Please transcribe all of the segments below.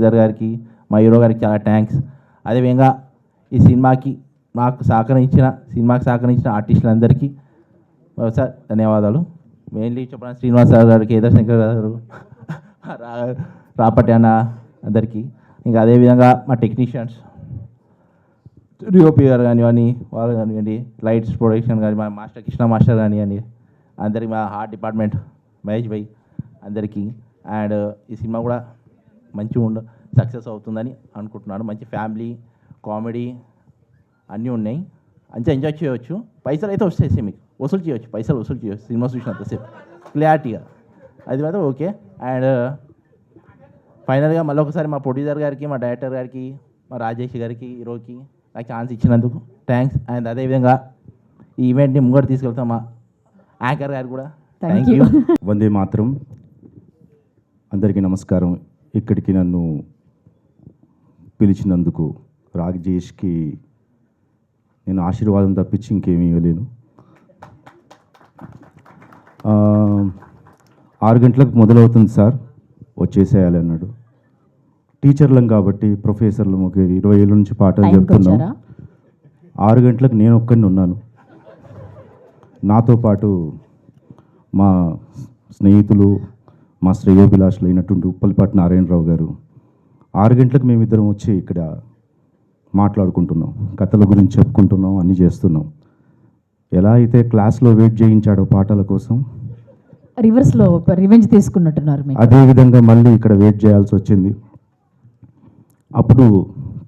Producer గారికి, మా hero గారికి చాలా థ్యాంక్స్. అదేవిధంగా ఈ సినిమాకి సినిమాకి సహకరించిన ఆర్టిస్టులందరికీ సార్ ధన్యవాదాలు. మెయిన్లీ చెప్పడానికి శ్రీనివాస్ సార్ గారు, కేదార్ శంకర్ గారు, రాపటి అన్న అందరికీ, ఇంకా అదేవిధంగా మా టెక్నీషియన్స్ డిఓపి గారు కానివ్వండి, వాళ్ళు కానివ్వండి, లైట్స్ ప్రొడక్షన్ కానీ, మా మాస్టర్ కృష్ణ మాస్టర్ కానివ్వండి, అందరికీ, మా ఆర్ట్ డిపార్ట్మెంట్ మహేష్ భాయ్ అందరికీ. అండ్ ఈ సినిమా కూడా మంచిగా సక్సెస్ అవుతుందని అనుకుంటున్నాను. మంచి ఫ్యామిలీ కామెడీ అన్నీ ఉన్నాయి, మంచిగా ఎంజాయ్ చేయవచ్చు. పైసలు అయితే వస్తాయి, మీకు వసూలు చేయవచ్చు, పైసలు వసూలు చేయవచ్చు సినిమా చూసినంతసేపు క్లారిటీగా, అది మాత్రం ఓకే. అండ్ ఫైనల్గా మళ్ళీ ఒకసారి మా ప్రొడ్యూసర్ గారికి, మా డైరెక్టర్ గారికి, మా రాజేష్ గారికి, హీరోకి నాకు ఛాన్స్ ఇచ్చినందుకు థ్యాంక్స్. అండ్ అదేవిధంగా ఈ ఈవెంట్ని ముంగడు తీసుకెళ్తాం మా యాంకర్ గారు కూడా థ్యాంక్ యూ. వందే మాత్రం. అందరికీ నమస్కారం. ఇక్కడికి నన్ను పిలిచినందుకు రాజేష్కి నేను ఆశీర్వాదం తప్పించి ఇంకేమీ ఇవ్వలేను. 6 గంటలకు మొదలవుతుంది సార్, వచ్చేసేయాలి అన్నాడు. టీచర్లం కాబట్టి ప్రొఫెసర్లు 20 ఏళ్ళ నుంచి పాఠాలు చెప్తున్నాం. 6 గంటలకు నేను ఒక్కడిని ఉన్నాను. నాతో పాటు మా స్నేహితులు, మా శ్రేయోభిలాషులు అయినటువంటి ఉప్పల్పాటి నారాయణరావు గారు. 6 గంటలకు మేమిద్దరం వచ్చి ఇక్కడ మాట్లాడుకుంటున్నాం, కథల గురించి చెప్పుకుంటున్నాం, అన్నీ చేస్తున్నాం. ఎలా అయితే క్లాస్లో వెయిట్ చేయించాడో పాటల కోసం, రివర్స్లో రివెంజ్ తీసుకున్నట్టున్నారు. అదేవిధంగా మళ్ళీ ఇక్కడ వెయిట్ చేయాల్సి వచ్చింది. అప్పుడు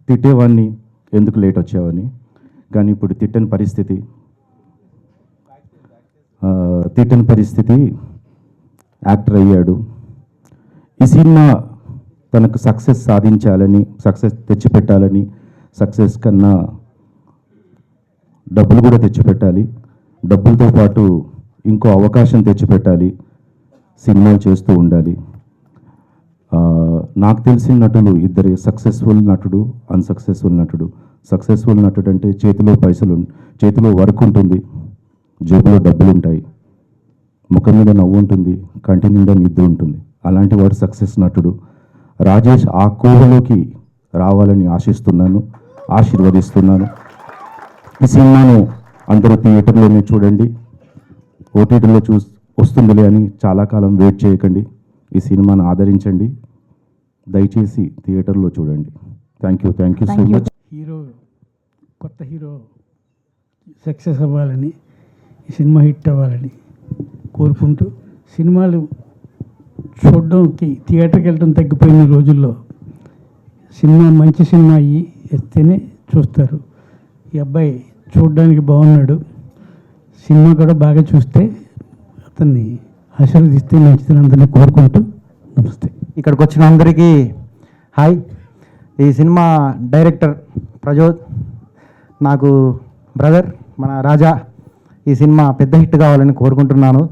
తిట్టేవాడిని, ఎందుకు లేట్ వచ్చావని. కానీ ఇప్పుడు తిట్టని పరిస్థితి యాక్టర్ అయ్యాడు. ఈ సినిమా తనకు సక్సెస్ సాధించాలని, సక్సెస్ తెచ్చిపెట్టాలని, సక్సెస్ కన్నా డబ్బులు కూడా తెచ్చిపెట్టాలి, డబ్బులతో పాటు ఇంకో అవకాశం తెచ్చిపెట్టాలి, సినిమాలు చేస్తూ ఉండాలి. నాకు తెలిసిన నటులు ఇద్దరే, సక్సెస్ఫుల్ నటుడు, అన్సక్సెస్ఫుల్ నటుడు. సక్సెస్ఫుల్ నటుడు అంటే చేతిలో వర్క్ ఉంటుంది, జేబులో డబ్బులు ఉంటాయి, ముఖం మీద నవ్వు ఉంటుంది, కంటి నిండా నిద్ర ఉంటుంది. అలాంటి వాడు సక్సెస్ నటుడు. రాజేష్ ఆ కోవలోకి రావాలని ఆశిస్తున్నాను, ఆశీర్వదిస్తున్నాను. ఈ సినిమాను అందరూ థియేటర్లోనే చూడండి, ఓటీటీలో వస్తుందిలే అని చాలా కాలం వెయిట్ చేయకండి. ఈ సినిమాను ఆదరించండి, దయచేసి థియేటర్లో చూడండి. Thank you so much. కొత్త హీరో సక్సెస్ అవ్వాలని, ఈ సినిమా హిట్ అవ్వాలని కోరుకుంటూ, సినిమాలు చూడడానికి థియేటర్కి వెళ్ళడం తగ్గిపోయిన రోజుల్లో సినిమా మంచి సినిమా ఇస్తేనే చూస్తారు. ఈ అబ్బాయి చూడడానికి బాగున్నాడు, సినిమా కూడా బాగా చూస్తే అతన్ని ఆశీర్వదిస్తే మంచిదని అందరినీ కోరుకుంటూ నమస్తే. ఇక్కడికి వచ్చిన అందరికీ హాయ్. ఈ సినిమా డైరెక్టర్ ప్రజోద్, నాకు బ్రదర్, మన రాజా. ఈ సినిమా పెద్ద హిట్ కావాలని కోరుకుంటున్నాను.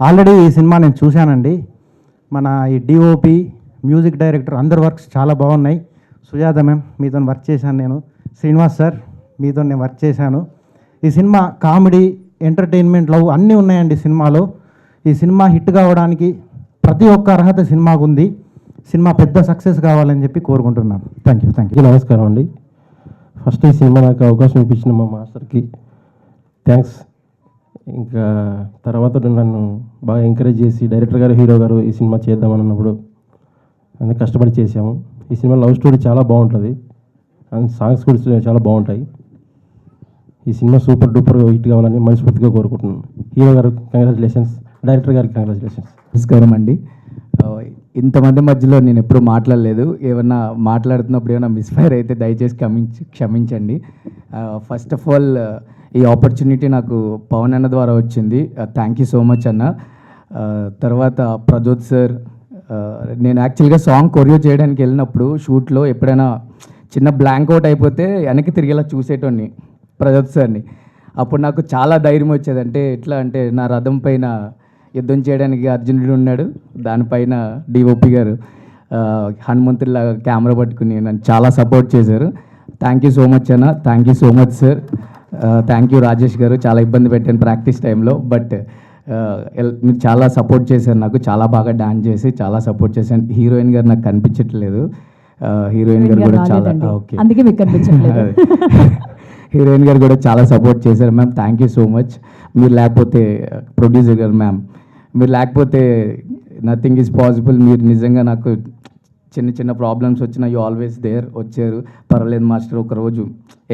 ఆల్రెడీ ఈ సినిమా నేను చూశానండి. మన ఈ డిఓపి, మ్యూజిక్ డైరెక్టర్ అందరి వర్క్స్ చాలా బాగున్నాయి. సుజాత మ్యామ్ మీతో వర్క్ చేశాను నేను, శ్రీనివాస్ సార్ మీతో నేను వర్క్ చేశాను. ఈ సినిమా కామెడీ, ఎంటర్టైన్మెంట్, లవ్ అన్నీ ఉన్నాయండి సినిమాలో. ఈ సినిమా హిట్ కావడానికి ప్రతి ఒక్క అర్హత సినిమాకు ఉంది. సినిమా పెద్ద సక్సెస్ కావాలని చెప్పి కోరుకుంటున్నాను. Thank you. నమస్కారం అండి. ఫస్ట్ ఈ సినిమా నాకు అవకాశం ఇప్పించిన మా మాస్టర్కి థ్యాంక్స్. ఇంకా తర్వాత నన్ను బాగా ఎంకరేజ్ చేసి డైరెక్టర్ గారు, హీరో గారు ఈ సినిమా చేద్దామని అన్నప్పుడు అన్నీ కష్టపడి చేసాము. ఈ సినిమా లవ్ స్టోరీ చాలా బాగుంటుంది అండ్ సాంగ్స్ కూడా చాలా బాగుంటాయి. ఈ సినిమా సూపర్ డూపర్ హిట్ కావాలని మనస్ఫూర్తిగా కోరుకుంటున్నాను. హీరో గారు కంగ్రాచులేషన్స్, డైరెక్టర్ గారికి కంగ్రాచులేషన్స్. నమస్కారం అండి. ఇంతమంది మధ్యలో నేను ఎప్పుడూ మాట్లాడలేదు. ఏమన్నా మాట్లాడుతున్నప్పుడు ఏమైనా మిస్ఫైర్ అయితే దయచేసి క్షమించండి. ఫస్ట్ ఆఫ్ ఆల్ ఈ ఆపర్చునిటీ నాకు పవన్ అన్న ద్వారా వచ్చింది. థ్యాంక్ యూ సో మచ్ అన్న. తర్వాత ప్రజోద్ సార్, నేను యాక్చువల్గా సాంగ్ కొరియో చేయడానికి వెళ్ళినప్పుడు షూట్లో ఎప్పుడైనా చిన్న బ్లాంక్ అవుట్ అయిపోతే వెనక్కి తిరిగేలా చూసేటోని ప్రజోద్ సార్ని. అప్పుడు నాకు చాలా ధైర్యం వచ్చేది. అంటే ఎట్లా అంటే నా రథం పైన యుద్ధం చేయడానికి అర్జునుడు ఉన్నాడు, దానిపైన డిఓపి గారు హనుమంతుడిలాగా కెమెరా పట్టుకుని నన్ను చాలా సపోర్ట్ చేశారు. థ్యాంక్ యూ సో మచ్ అన్న. Thank you so much sir. Thank you Rajesh గారు. చాలా ఇబ్బంది పెట్టాను ప్రాక్టీస్ టైంలో, బట్ మీరు చాలా సపోర్ట్ చేశారు నాకు. చాలా బాగా డాన్స్ చేసి చాలా సపోర్ట్ చేశాను. హీరోయిన్ గారు నాకు కనిపించట్లేదు, హీరోయిన్ గారు కూడా చాలా రాలేదండి. ఓకే అందుకే మీకు కనిపించట్లేదు. హీరోయిన్ గారు కూడా చాలా సపోర్ట్ చేశారు ma'am. Thank you so much. మీరు లేకపోతే ప్రొడ్యూసర్ గారు మ్యామ్, మీరు లేకపోతే నథింగ్ ఈజ్ పాసిబుల్. మీరు నిజంగా నాకు చిన్న చిన్న ప్రాబ్లమ్స్ వచ్చినా యూ ఆల్వేస్ దేర్, వచ్చారు. పర్వాలేదు మాస్టర్, ఒక రోజు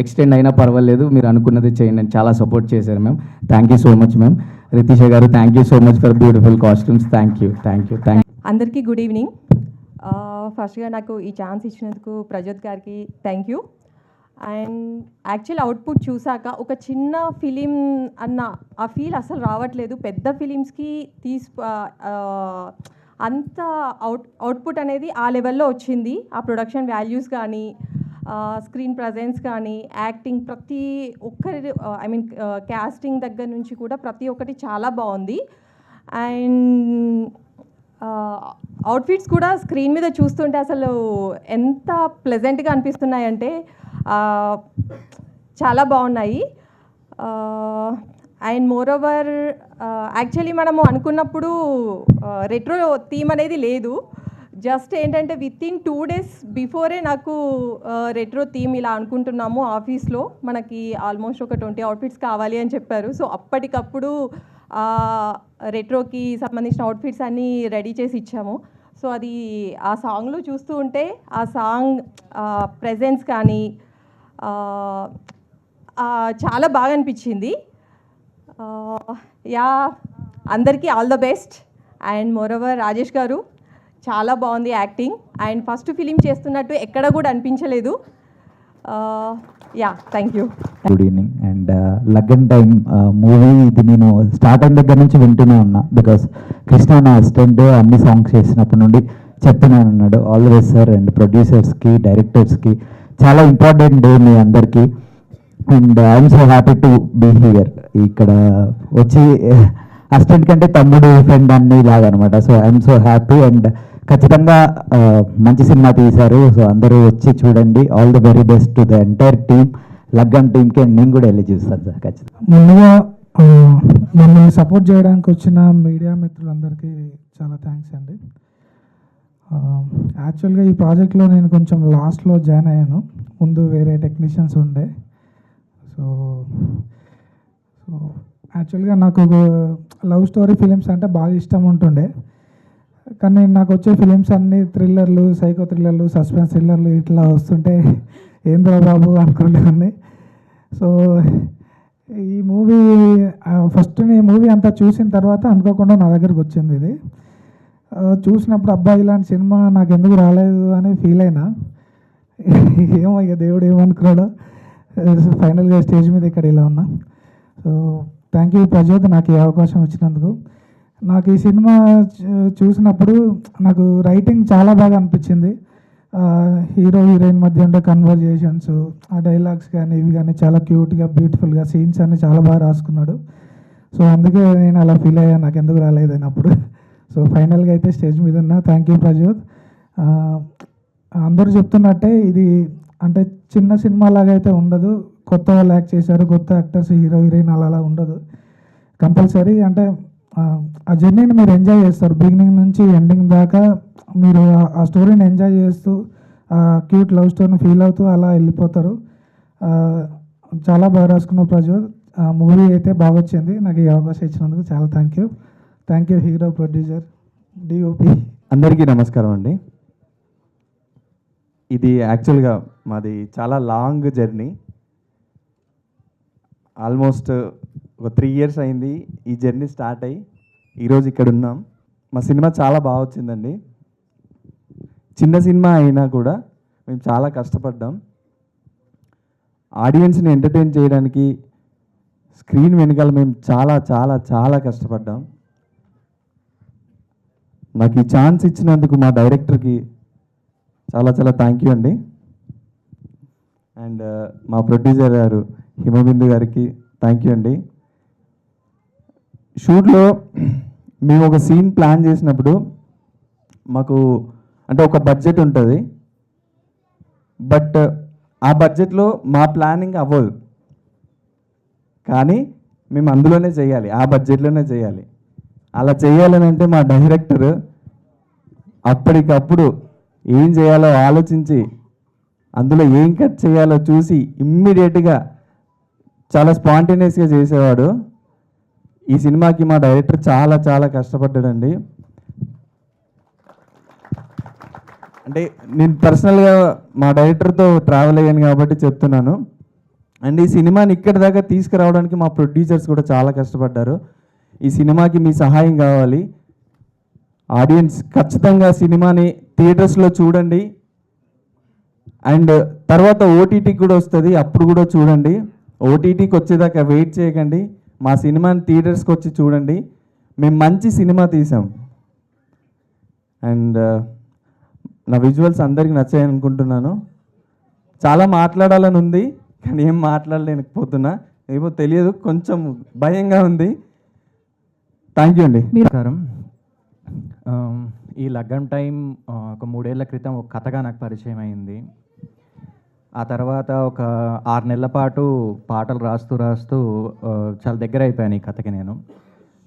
ఎక్స్టెండ్ అయినా పర్వాలేదు, మీరు అనుకున్నది చేయండి అని చాలా సపోర్ట్ చేశారు ma'am. Thank you so much ma'am. Ritisha గారు thank you so much for beautiful costumes. Thank you. అందరికీ గుడ్ ఈవినింగ్. ఫస్ట్గా నాకు ఈ ఛాన్స్ ఇచ్చినందుకు ప్రజోత్ గారికి thank you. And actual output చూసాక ఒక చిన్న ఫిలిం అన్న ఆ ఫీల్ అసలు రావట్లేదు. పెద్ద ఫిలిమ్స్కి అంత అవుట్పుట్ అనేది ఆ లెవెల్లో వచ్చింది. ఆ ప్రొడక్షన్ వాల్యూస్ కానీ, స్క్రీన్ ప్రజెన్స్ కానీ, యాక్టింగ్, ప్రతి ఒక్కరి క్యాస్టింగ్ దగ్గర నుంచి కూడా ప్రతి ఒక్కటి చాలా బాగుంది. అండ్ అవుట్ఫిట్స్ కూడా స్క్రీన్ మీద చూస్తుంటే అసలు ఎంత ప్లెజెంట్గా అనిపిస్తున్నాయంటే చాలా బాగున్నాయి. అండ్ మోర్ ఓవర్ యాక్చువల్లీ మనము అనుకున్నప్పుడు రెట్రో థీమ్ అనేది లేదు. జస్ట్ ఏంటంటే విత్ ఇన్ 2 days బిఫోరే నాకు రెట్రో థీమ్ ఇలా అనుకుంటున్నాము ఆఫీస్లో, మనకి ఆల్మోస్ట్ ఒక 20 అవుట్ఫిట్స్ కావాలి అని చెప్పారు. సో అప్పటికప్పుడు రెట్రోకి సంబంధించిన అవుట్ఫిట్స్ అన్నీ రెడీ చేసి ఇచ్చాము. సో అది ఆ సాంగ్లో చూస్తూ ఉంటే ఆ సాంగ్ ప్రెజెన్స్ కానీ చాలా బాగా అనిపించింది. యా, అందరికీ all the best. And moreover Rajesh గారు చాలా బాగుంది యాక్టింగ్. అండ్ ఫస్ట్ ఫిలిం చేస్తున్నట్టు ఎక్కడ కూడా అనిపించలేదు. Yeah, thank you. Good evening. And Laggam time movie ఇది నేను స్టార్ట్ అయిన దగ్గర నుంచి వింటూనే ఉన్నా. బికాస్ కృష్ణ నా అసిస్టెంట్ అన్ని సాంగ్స్ చేసినప్పటి నుండి చెప్తున్నాను అన్నాడు. All the best sir. And ప్రొడ్యూసర్స్కి, డైరెక్టర్స్కి చాలా ఇంపార్టెంట్ డే మీ అందరికీ. And I'm so happy to be here. ఇక్కడ వచ్చి అసిస్టెంట్ కంటే తమ్ముడు, ఫ్రెండ్ అన్ని లాగా అనమాట. So I'm so happy. And ఖచ్చితంగా మంచి సినిమా తీశారు. సో అందరూ వచ్చి చూడండి. All the very best to the entire team. Laggam టీమ్కి నేను కూడా వెళ్ళి చూస్తాను సార్ ఖచ్చితంగా. ముందుగా మమ్మల్ని సపోర్ట్ చేయడానికి వచ్చిన మీడియా మిత్రులందరికీ చాలా థ్యాంక్స్ అండి. యాక్చువల్గా ఈ ప్రాజెక్ట్లో నేను కొంచెం లాస్ట్లో జాయిన్ అయ్యాను. ముందు వేరే టెక్నీషియన్స్ ఉండే. సో యాక్చువల్గా నాకు లవ్ స్టోరీ ఫిలిమ్స్ అంటే బాగా ఇష్టం ఉంటుండే. కానీ నాకు వచ్చే ఫిలిమ్స్ అన్నీ థ్రిల్లర్లు, సైకో థ్రిల్లర్లు, సస్పెన్స్ థ్రిల్లర్లు ఇట్లా వస్తుంటే ఏంద్రా బాబు అనుకునేవాడిని. సో ఈ మూవీ ఫస్ట్ ఈ మూవీ అంతా చూసిన తర్వాత అనుకోకుండా నా దగ్గరకు వచ్చింది ఇది. చూసినప్పుడు అబ్బాయి ఇలాంటి సినిమా నాకు ఎందుకు రాలేదు అని ఫీల్ అయినా. ఏమో ఇక దేవుడు ఏమనుకున్నాడో ఫైనల్గా స్టేజ్ మీద ఇక్కడ ఇలా ఉన్నా. సో థ్యాంక్ యూ ప్రజోత్ నాకు ఈ అవకాశం ఇచ్చినందుకు. నాకు ఈ సినిమా చూసినప్పుడు నాకు రైటింగ్ చాలా బాగా అనిపించింది. హీరో హీరోయిన్ మధ్య ఉండే కన్వర్జేషన్స్, ఆ డైలాగ్స్ కానీ ఇవి కానీ చాలా క్యూట్గా, బ్యూటిఫుల్గా సీన్స్ అన్నీ చాలా బాగా రాసుకున్నాడు. సో అందుకే నేను అలా ఫీల్ అయ్యాను నాకు ఎందుకు రాలేదని అప్పుడు. సో ఫైనల్గా అయితే స్టేజ్ మీద ఉన్నా. Thank you Prajoth. అందరూ చెప్తున్నట్టే ఇది అంటే చిన్న సినిమా లాగా అయితే ఉండదు. కొత్త వాళ్ళు యాక్ట్ చేశారు, కొత్త యాక్టర్స్, హీరో హీరోయిన్ అలా ఉండదు. కంపల్సరీ అంటే ఆ జర్నీని మీరు ఎంజాయ్ చేస్తారు. బిగినింగ్ నుంచి ఎండింగ్ దాకా మీరు ఆ స్టోరీని ఎంజాయ్ చేస్తూ ఆ క్యూట్ లవ్ స్టోరీని ఫీల్ అవుతూ అలా వెళ్ళిపోతారు. చాలా బాగా రాసుకున్న ప్రజోత్. మూవీ అయితే బాగా వచ్చింది. నాకు ఈ అవకాశం ఇచ్చినందుకు చాలా thank you hero, producer, DOP. అందరికీ నమస్కారం అండి. ఇది యాక్చువల్గా మాది చాలా లాంగ్ జర్నీ. ఆల్మోస్ట్ ఒక 3 years అయింది ఈ జర్నీ స్టార్ట్ అయ్యి ఈరోజు ఇక్కడ ఉన్నాం. మా సినిమా చాలా బాగా వచ్చిందండి. చిన్న సినిమా అయినా కూడా మేము చాలా కష్టపడ్డాం. ఆడియన్స్ని ఎంటర్టైన్ చేయడానికి స్క్రీన్ వెనకాల మేము చాలా చాలా చాలా కష్టపడ్డాం. నాకు ఈ ఛాన్స్ ఇచ్చినందుకు మా డైరెక్టర్కి చాలా చాలా థ్యాంక్ యూ అండి. అండ్ మా ప్రొడ్యూసర్ గారు హిమబిందు గారికి థ్యాంక్ యూ అండి. షూట్లో మేము ఒక సీన్ ప్లాన్ చేసినప్పుడు మాకు అంటే ఒక బడ్జెట్ ఉంటుంది. బట్ ఆ బడ్జెట్లో మా ప్లానింగ్ అవ్వదు. కానీ మేము అందులోనే చేయాలి, ఆ బడ్జెట్లోనే చేయాలి. అలా చేయాలని అంటే మా డైరెక్టర్ అప్పటికప్పుడు ఏం చేయాలో ఆలోచించి అందులో ఏం కట్ చేయాలో చూసి ఇమ్మీడియట్గా చాలా స్పాంటేనియస్గా చేసేవాడు. ఈ సినిమాకి మా డైరెక్టర్ చాలా చాలా కష్టపడ్డాడండి. అంటే నేను పర్సనల్గా మా డైరెక్టర్తో ట్రావెల్ అయ్యాను కాబట్టి చెప్తున్నాను. అండ్ ఈ సినిమాని ఇక్కడి దాకా తీసుకురావడానికి మా ప్రొడ్యూసర్స్ కూడా చాలా కష్టపడ్డారు. ఈ సినిమాకి మీ సహాయం కావాలి. ఆడియన్స్ ఖచ్చితంగా సినిమాని థియేటర్స్లో చూడండి. అండ్ తర్వాత ఓటీటీకి కూడా వస్తుంది, అప్పుడు కూడా చూడండి. ఓటీటీకి వచ్చేదాకా వెయిట్ చేయకండి. మా సినిమాని థియేటర్స్కి వచ్చి చూడండి. మేము మంచి సినిమా తీసాం. అండ్ నా విజువల్స్ అందరికీ నచ్చాయని అనుకుంటున్నాను. చాలా మాట్లాడాలని ఉంది కానీ ఏం మాట్లాడలేకపోతున్నా, ఏమో తెలియదు, కొంచెం భయంగా ఉంది. థ్యాంక్ యూ అండి. నమస్కారం. ఈ లగ్గం టైం ఒక 3 ఏళ్ల క్రితం ఒక కథగా నాకు పరిచయం అయింది. ఆ తర్వాత ఒక 6 నెలల పాటు పాటలు రాస్తూ చాలా దగ్గర అయిపోయాను ఈ కథకి నేను.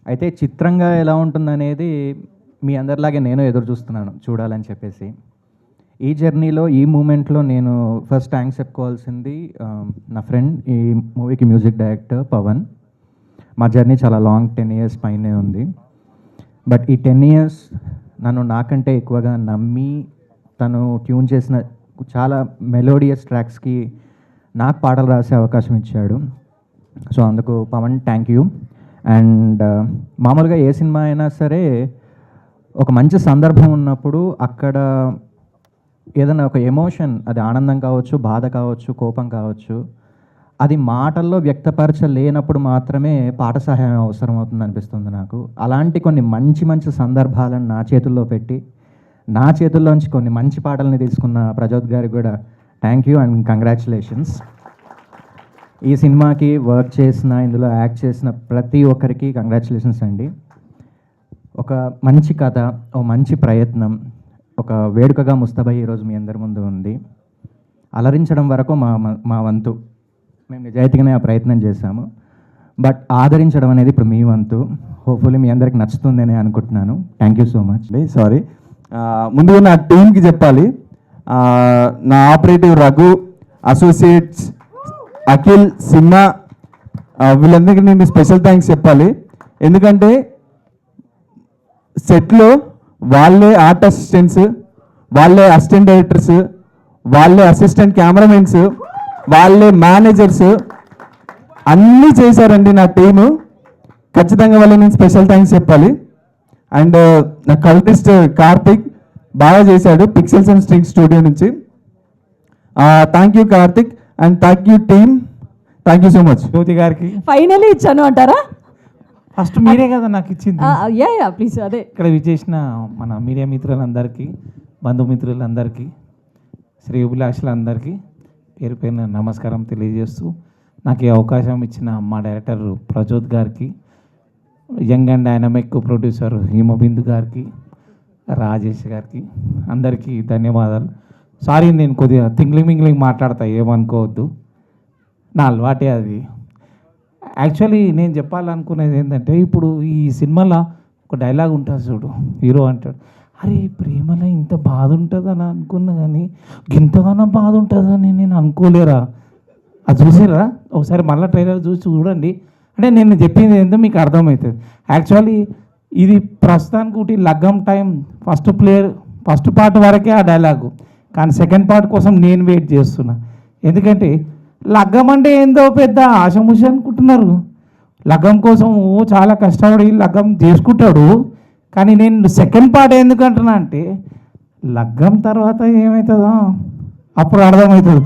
అయితే చిత్రంగా ఎలా ఉంటుందనేది మీ అందరిలాగే నేను ఎదురు చూస్తున్నాను చూడాలని చెప్పేసి. ఈ జర్నీలో ఈ మూమెంట్లో నేను ఫస్ట్ థ్యాంక్స్ చెప్పుకోవాల్సింది నా ఫ్రెండ్, ఈ మూవీకి మ్యూజిక్ డైరెక్టర్ పవన్. మా జర్నీ చాలా లాంగ్ 10 years పైనే ఉంది. బట్ ఈ 10 years నన్ను నాకంటే ఎక్కువగా నమ్మి తను ట్యూన్ చేసిన చాలా మెలోడియస్ ట్రాక్స్కి నాకు పాటలు రాసే అవకాశం ఇచ్చాడు. సో అందుకు పవన్ థ్యాంక్ యూ. అండ్ మామూలుగా ఏ సినిమా అయినా సరే ఒక మంచి సందర్భం ఉన్నప్పుడు అక్కడ ఏదైనా ఒక ఎమోషన్, అది ఆనందం కావచ్చు, బాధ కావచ్చు, కోపం కావచ్చు, అది మాటల్లో వ్యక్తపరచలేనప్పుడు మాత్రమే పాట సహాయం అవసరం అవుతుంది అనిపిస్తుంది నాకు. అలాంటి కొన్ని మంచి మంచి సందర్భాలను నా చేతుల్లో పెట్టి నా చేతుల్లోంచి కొన్ని మంచి పాటల్ని తీసుకున్న ప్రజోత్ గారికి కూడా థ్యాంక్ యూ అండ్ కంగ్రాచులేషన్స్. ఈ సినిమాకి వర్క్ చేసిన, ఇందులో యాక్ట్ చేసిన ప్రతి ఒక్కరికి కంగ్రాచులేషన్స్ అండి. ఒక మంచి కథ, ఒక మంచి ప్రయత్నం, ఒక వేడుకగా ముస్తాబై ఈరోజు మీ అందరి ముందు ఉంది. అలరించడం వరకు మా వంతు, మేము నిజాయితీగానే ఆ ప్రయత్నం చేశాము. బట్ ఆదరించడం అనేది ఇప్పుడు మీ వంతు. హోప్ఫుల్లీ మీ అందరికి నచ్చుతుందని అనుకుంటున్నాను. Thank you so much. Sorry, ముందుగా నా టీంకి చెప్పాలి. నా ఆపరేటివ్ రఘు, అసోసియేట్స్ అఖిల్, సింహ, వీళ్ళందరికీ నేను స్పెషల్ థ్యాంక్స్ చెప్పాలి. ఎందుకంటే సెట్లో వాళ్ళే ఆర్ట్ అసిస్టెంట్స్, వాళ్ళే అసిస్టెంట్ డైరెక్టర్స్, వాళ్ళే అసిస్టెంట్ కెమెరామెన్స్, వాళ్ళే మేనేజర్స్ అన్నీ చేశారండి నా టీము. ఖచ్చితంగా వాళ్ళకి నేను స్పెషల్ థ్యాంక్స్ చెప్పాలి. అండ్ నా కల్టిస్ట్ కార్తిక్ బాగా చేశాడు, పిక్సెల్స్ అండ్ స్ట్రింగ్ స్టూడియో నుంచి. Thank you Karthik and thank you team. Thank you so much. Jyothi గారికి ఫైనలీ ఇచ్చాను అంటారా? ఫస్ట్ మీరే కదా నాకు ఇచ్చింది. Yeah please. అదే ఇక్కడ విచ్చేసిన మన మీడియా మిత్రులందరికీ, బంధుమిత్రులందరికీ, శ్రేయోభిలాషులందరికీ పేరు పేరున నమస్కారం తెలియజేస్తూ, నాకు ఈ అవకాశం ఇచ్చిన మా డైరెక్టర్ ప్రజోత్ గారికి, young and dynamic producer Himabindu గారికి, రాజేష్ గారికి, అందరికీ ధన్యవాదాలు. సారీ, నేను కొద్దిగా మింగ్లింగ్ మాట్లాడతా, ఏమనుకోవద్దు, నా అలవాటే అది. యాక్చువల్లీ నేను చెప్పాలనుకునేది ఏంటంటే, ఇప్పుడు ఈ సినిమాలో ఒక డైలాగ్ ఉంటుంది చూడు, హీరో అంటాడు, అరే ప్రేమలో ఇంత బాధ ఉంటుందని అనుకున్నా కానీ ఇంతగానో బాధ ఉంటుందని నేను అనుకోలేరా. అది చూసారా? ఒకసారి మళ్ళీ ట్రైలర్ చూసి చూడండి. అంటే నేను చెప్పింది ఏంటో మీకు అర్థమవుతుంది. యాక్చువల్లీ ఇది ప్రస్తుతానికి ఒకటి లగ్గం టైం ఫస్ట్ పార్ట్ వరకే ఆ డైలాగు, కానీ సెకండ్ పార్ట్ కోసం నేను వెయిట్ చేస్తున్నా. ఎందుకంటే లగ్గం అంటే ఏందో పెద్ద ఆశముష అనుకుంటున్నారు. లగ్గం కోసం చాలా కష్టపడి లగ్గం చేసుకుంటాడు. కానీ నేను సెకండ్ పార్ట్ ఎందుకంటున్నా అంటే, లగ్గం తర్వాత ఏమవుతుందో అప్పుడు అర్థమవుతుంది.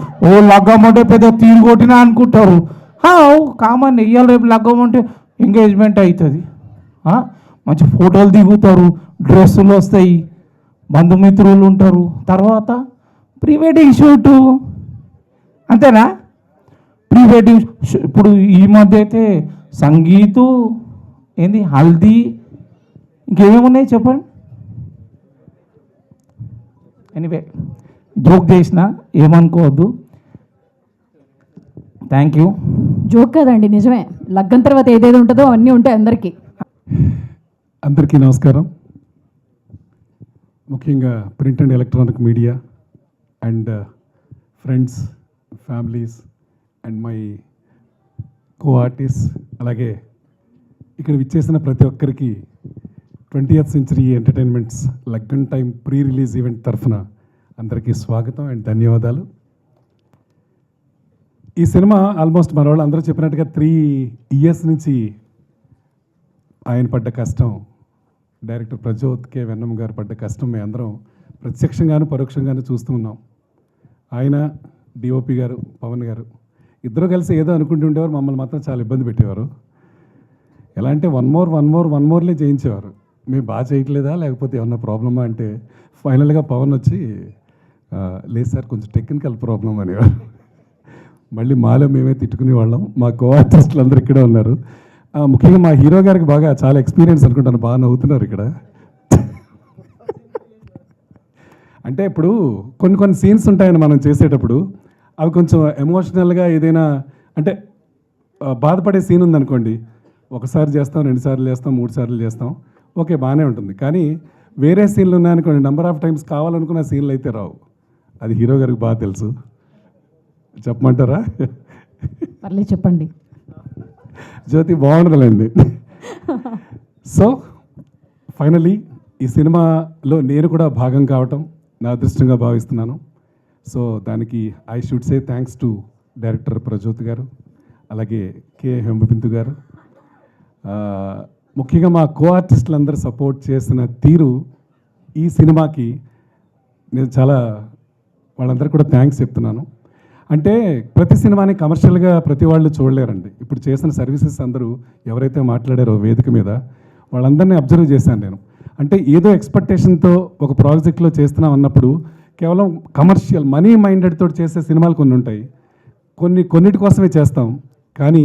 లగ్గం అంటే పెద్ద తీరు కొట్టినా అనుకుంటారు. కామన్, ఇయ్యాలి రేపు లగ్గం అంటే ఎంగేజ్మెంట్ అవుతుంది, మంచి ఫోటోలు దిగుతారు, డ్రెస్సులు వస్తాయి, బంధుమిత్రులు ఉంటారు, తర్వాత ప్రీ వెడ్డింగ్ షూటు, అంతేనా? ప్రీ వెడ్డింగ్ ఇప్పుడు ఈ మధ్య అయితే సంగీతు ఏంది, హల్దీ, ఇంకేమేమి ఉన్నాయి చెప్పండి. ఎనీవే, జోక్ చేసిన ఏమనుకోవద్దు. Thank you. జోక్ కదండి, నిజమే. లగ్గం తర్వాత ఏదేది ఉంటుందో అన్నీ ఉంటాయి అందరికీ. అందరికీ నమస్కారం. ముఖ్యంగా print and electronic media and friends, families and my co artist, అలాగే ఇక్కడ విచ్చేసిన ప్రతి ఒక్కరికి 20th century entertainments Laggam time pre release event తరఫున అందరికీ స్వాగతం అండ్ ధన్యవాదాలు. ఈ సినిమా ఆల్మోస్ట్ మన వాళ్ళు అందరూ చెప్పినట్టుగా 3 years నుంచి ఆయన పడ్డ కష్టం, డైరెక్టర్ ప్రజోత్ కే వెన్నమ్ గారు పడ్డ కష్టం మేము అందరం ప్రత్యక్షంగాను పరోక్షంగాను చూస్తూ ఉన్నాం. ఆయన, డిఓపి గారు, పవన్ గారు ఇద్దరు కలిసి ఏదో అనుకుంటూ ఉండేవారు, మమ్మల్ని మాత్రం చాలా ఇబ్బంది పెట్టేవారు. ఎలా అంటే వన్ మోర్లే చేయించేవారు. మేము బాగా చేయట్లేదా లేకపోతే ఏమన్నా ప్రాబ్లమా అంటే ఫైనల్గా పవన్ వచ్చి లేదు సార్ కొంచెం టెక్నికల్ ప్రాబ్లం అనేవారు. మళ్ళీ మాలో మేమే తిట్టుకునే వాళ్ళం. మా కో ఆర్టిస్టులు అందరూ ఇక్కడే ఉన్నారు. ముఖ్యంగా మా హీరో గారికి బాగా చాలా ఎక్స్పీరియన్స్ అనుకుంటాను, బాగా నవ్వుతున్నారు ఇక్కడ. అంటే ఇప్పుడు కొన్ని సీన్స్ ఉంటాయని మనం చేసేటప్పుడు అవి కొంచెం ఎమోషనల్గా ఏదైనా అంటే బాధపడే సీన్ ఉందనుకోండి, ఒకసారి చేస్తాం, 2 సార్లు చేస్తాం, 3 సార్లు చేస్తాం, ఓకే బాగానే ఉంటుంది. కానీ వేరే సీన్లు ఉన్నాయనుకోండి, నెంబర్ ఆఫ్ టైమ్స్ కావాలనుకున్న సీన్లు అయితే రావు. అది హీరో గారికి బాగా తెలుసు. చెప్పమంటారా? పర్లేదు చెప్పండి. జ్యోతి బాగుండదులేండి. సో ఫైనలీ ఈ సినిమాలో నేను కూడా భాగం కావటం నా అదృష్టంగా భావిస్తున్నాను. సో దానికి I should say thanks to director Prajoth గారు, అలాగే కే హేమబిందు గారు, ముఖ్యంగా మా కో ఆర్టిస్టులు అందరూ సపోర్ట్ చేసిన తీరు ఈ సినిమాకి నేను చాలా వాళ్ళందరూ కూడా థ్యాంక్స్ చెప్తున్నాను. అంటే ప్రతి సినిమాని కమర్షియల్గా ప్రతి వాళ్ళు చూడలేరండి. ఇప్పుడు చేసిన సర్వీసెస్ అందరూ ఎవరైతే మాట్లాడారో వేదిక మీద వాళ్ళందరినీ అబ్జర్వ్ చేశాను నేను. అంటే ఏదో ఎక్స్పెక్టేషన్తో ఒక ప్రాజెక్ట్లో చేస్తున్నాం అన్నప్పుడు కేవలం కమర్షియల్ మనీ మైండెడ్ తోటి చేసే సినిమాలు కొన్ని ఉంటాయి, కొన్నిటి కోసమే చేస్తాం. కానీ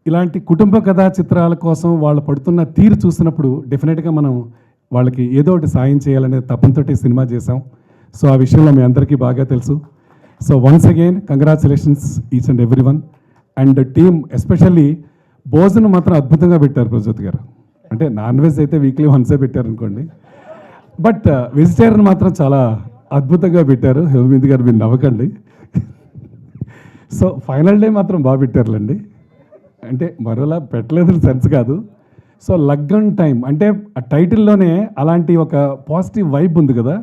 ఇలాంటి కుటుంబ కథా చిత్రాల కోసం వాళ్ళు పడుతున్న తీరు చూసినప్పుడు డెఫినెట్గా మనం వాళ్ళకి ఏదో ఒకటి సాయం చేయాలనే తపంతోటి సినిమా చేసాం. సో ఆ విషయంలో మీ అందరికీ బాగా తెలుసు. So once again congratulations each and every one and team. Especially భోజనం మాత్రం అద్భుతంగా పెట్టారు ప్రజోత్ గారు. అంటే నాన్ వెజ్ అయితే వీక్లీ వన్సే పెట్టారు అనుకోండి, బట్ వెజిటేరియన్ మాత్రం చాలా అద్భుతంగా పెట్టారు. హేమబిందు గారు మీరు నవ్వకండి. సో ఫైనల్ డే మాత్రం బాగా పెట్టారులేండి. అంటే మరోలా పెట్టలేదు సెన్స్ కాదు. సో లగ్గన్ టైం అంటే ఆ టైటిల్లోనే అలాంటి ఒక పాజిటివ్ వైబ్ ఉంది కదా.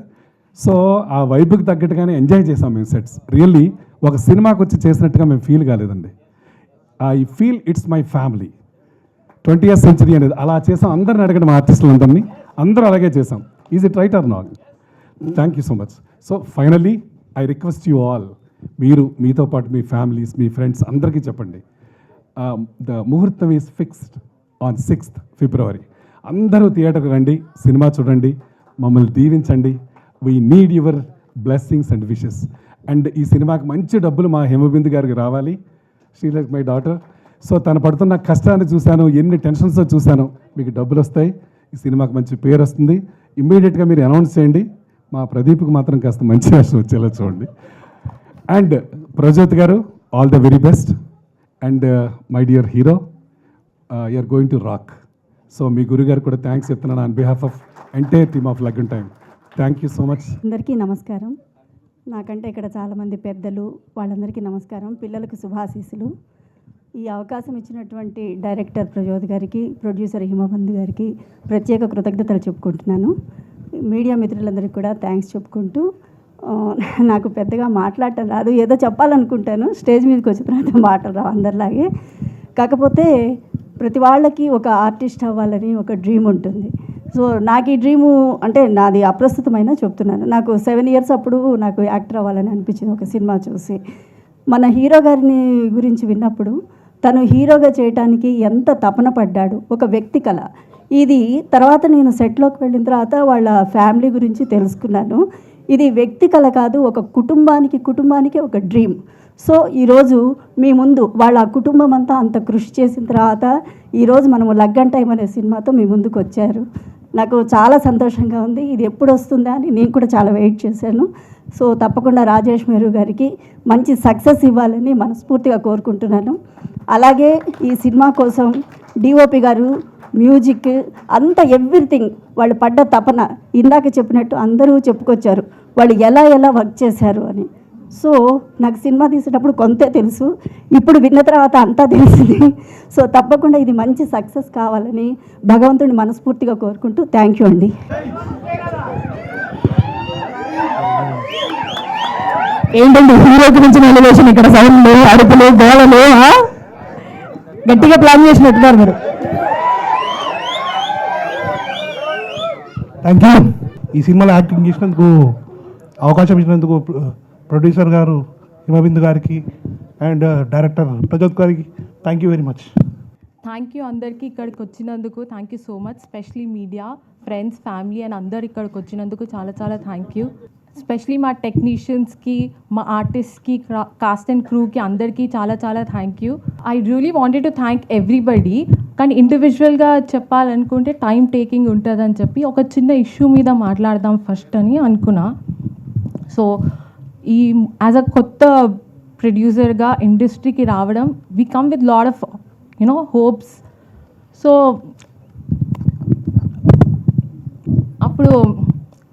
సో ఆ వైబ్కి తగ్గట్టుగానే ఎంజాయ్ చేసాం మేము సెట్స్. రియల్లీ ఒక సినిమాకి వచ్చి చేసినట్టుగా మేము ఫీల్ కాలేదండి. I feel it's my family. 20th century అనేది అలా చేసాం. అందరిని అడగడం ఆర్టిస్టులు అందరూ అలాగే చేసాం. Is it right are not? Thank you so much. So finally I request you all, మీతో పాటు మీ ఫ్యామిలీస్, మీ ఫ్రెండ్స్ అందరికీ చెప్పండి, ద ముహూర్తం is fixed on 6th February. అందరూ థియేటర్కి రండి, సినిమా చూడండి, మమ్మల్ని దీవించండి. We need your blessings and wishes. And ఈ సినిమాకి మంచి డబ్బులు మా హేమబిందు గారికి రావాలి. She like my daughter. So తను పడుతున్న కష్టాన్ని చూశాను, ఎన్ని టెన్షన్స్తో చూశాను. మీకు డబ్బులు వస్తాయి, ఈ సినిమాకి మంచి పేరు వస్తుంది. ఇమ్మీడియట్గా మీరు అనౌన్స్ చేయండి. మా ప్రదీప్కి మాత్రం కాస్త మంచి వేషం వచ్చేలా చూడండి. అండ్ ప్రజోత్ గారు, all the very best. And my dear hero, you're going to rock. So మీ గురుగారు కూడా థ్యాంక్స్ చెప్తున్నాను on behalf of entire team of Laggam time. Thank you so much. అందరికీ నమస్కారం. నాకంటే ఇక్కడ చాలామంది పెద్దలు, వాళ్ళందరికీ నమస్కారం. పిల్లలకు శుభాశీస్సులు. ఈ అవకాశం ఇచ్చినటువంటి డైరెక్టర్ ప్రజోత్ గారికి, ప్రొడ్యూసర్ హిమబంధు గారికి ప్రత్యేక కృతజ్ఞతలు చెప్పుకుంటున్నాను. మీడియా మిత్రులందరికీ కూడా థ్యాంక్స్ చెప్పుకుంటూ, నాకు పెద్దగా మాట్లాడటం రాదు, ఏదో చెప్పాలనుకుంటాను, స్టేజ్ మీదకి వచ్చిన తర్వాత మాటలు రావు అందరిలాగే. కాకపోతే ప్రతి వాళ్ళకి ఒక ఆర్టిస్ట్ అవ్వాలని ఒక డ్రీమ్ ఉంటుంది. సో నాకు ఈ డ్రీము అంటే నాది అప్రస్తుతమైన చెప్తున్నాను. నాకు 7 years అప్పుడు నాకు యాక్టర్ అవ్వాలని అనిపించింది ఒక సినిమా చూసి. మన హీరో గారిని గురించి విన్నప్పుడు తను హీరోగా చేయటానికి ఎంత తపన పడ్డాడు, ఒక వ్యక్తి కళ ఇది. తర్వాత నేను సెట్లోకి వెళ్ళిన తర్వాత వాళ్ళ ఫ్యామిలీ గురించి తెలుసుకున్నాను. ఇది వ్యక్తి కళ కాదు, ఒక కుటుంబానికి ఒక డ్రీమ్. సో ఈరోజు మీ ముందు వాళ్ళ కుటుంబం అంతా అంత కృషి చేసిన తర్వాత ఈరోజు మనము లగ్గన్ టైం అనే సినిమాతో మీ ముందుకు వచ్చారు. నాకు చాలా సంతోషంగా ఉంది. ఇది ఎప్పుడు వస్తుందా అని నేను కూడా చాలా వెయిట్ చేశాను. సో తప్పకుండా రాజేష్ మేరు గారికి మంచి సక్సెస్ ఇవ్వాలని మనస్ఫూర్తిగా కోరుకుంటున్నాను. అలాగే ఈ సినిమా కోసం డిఓపి గారు, మ్యూజిక్ అంతా ఎవ్రీథింగ్ వాళ్ళు పడ్డ తపన ఇందాక చెప్పినట్టు అందరూ చెప్పుకొచ్చారు వాళ్ళు ఎలా వర్క్ చేశారు అని. సో నాకు సినిమా తీసేటప్పుడు కొంతే తెలుసు, ఇప్పుడు విన్న తర్వాత అంతా తెలిసింది. సో తప్పకుండా ఇది మంచి సక్సెస్ కావాలని భగవంతుడిని మనస్ఫూర్తిగా కోరుకుంటూ థ్యాంక్ యూ అండి. ఏంటండి హీరో గురించి ఎలివేషన్ ఇక్కడ సౌండ్లు, అడుపులు, గోళలు గట్టిగా ప్లాన్ చేసినట్టున్నారు మీరు. Thank you. ఈ సినిమాలో యాక్టింగ్ చేసినందుకు, అవకాశం ఇచ్చినందుకు ప్రొడ్యూసర్ గారు హిమబిందు గారికి అండ్ డైరెక్టర్ ప్రజోత్ గారికి thank you very much. Thank you అందరికీ ఇక్కడికి వచ్చినందుకు. Thank you so much. Especially media, friends, family and అందరు ఇక్కడికి వచ్చినందుకు చాలా చాలా థ్యాంక్ యూ. స్పెషలీ మా టెక్నీషియన్స్కి, మా ఆర్టిస్ట్కి, కాస్ట్ అండ్ క్రూకి అందరికీ చాలా చాలా thank you. I really wanted to thank everybody. కానీ ఇండివిజువల్గా చెప్పాలనుకుంటే టైం టేకింగ్ ఉంటుందని చెప్పి ఒక చిన్న ఇష్యూ మీద మాట్లాడదాం ఫస్ట్ అని అనుకున్నా. సో ఈ యాజ్ అ కొత్త ప్రొడ్యూసర్గా ఇండస్ట్రీకి రావడం, we come with lot of hopes. So అప్పుడు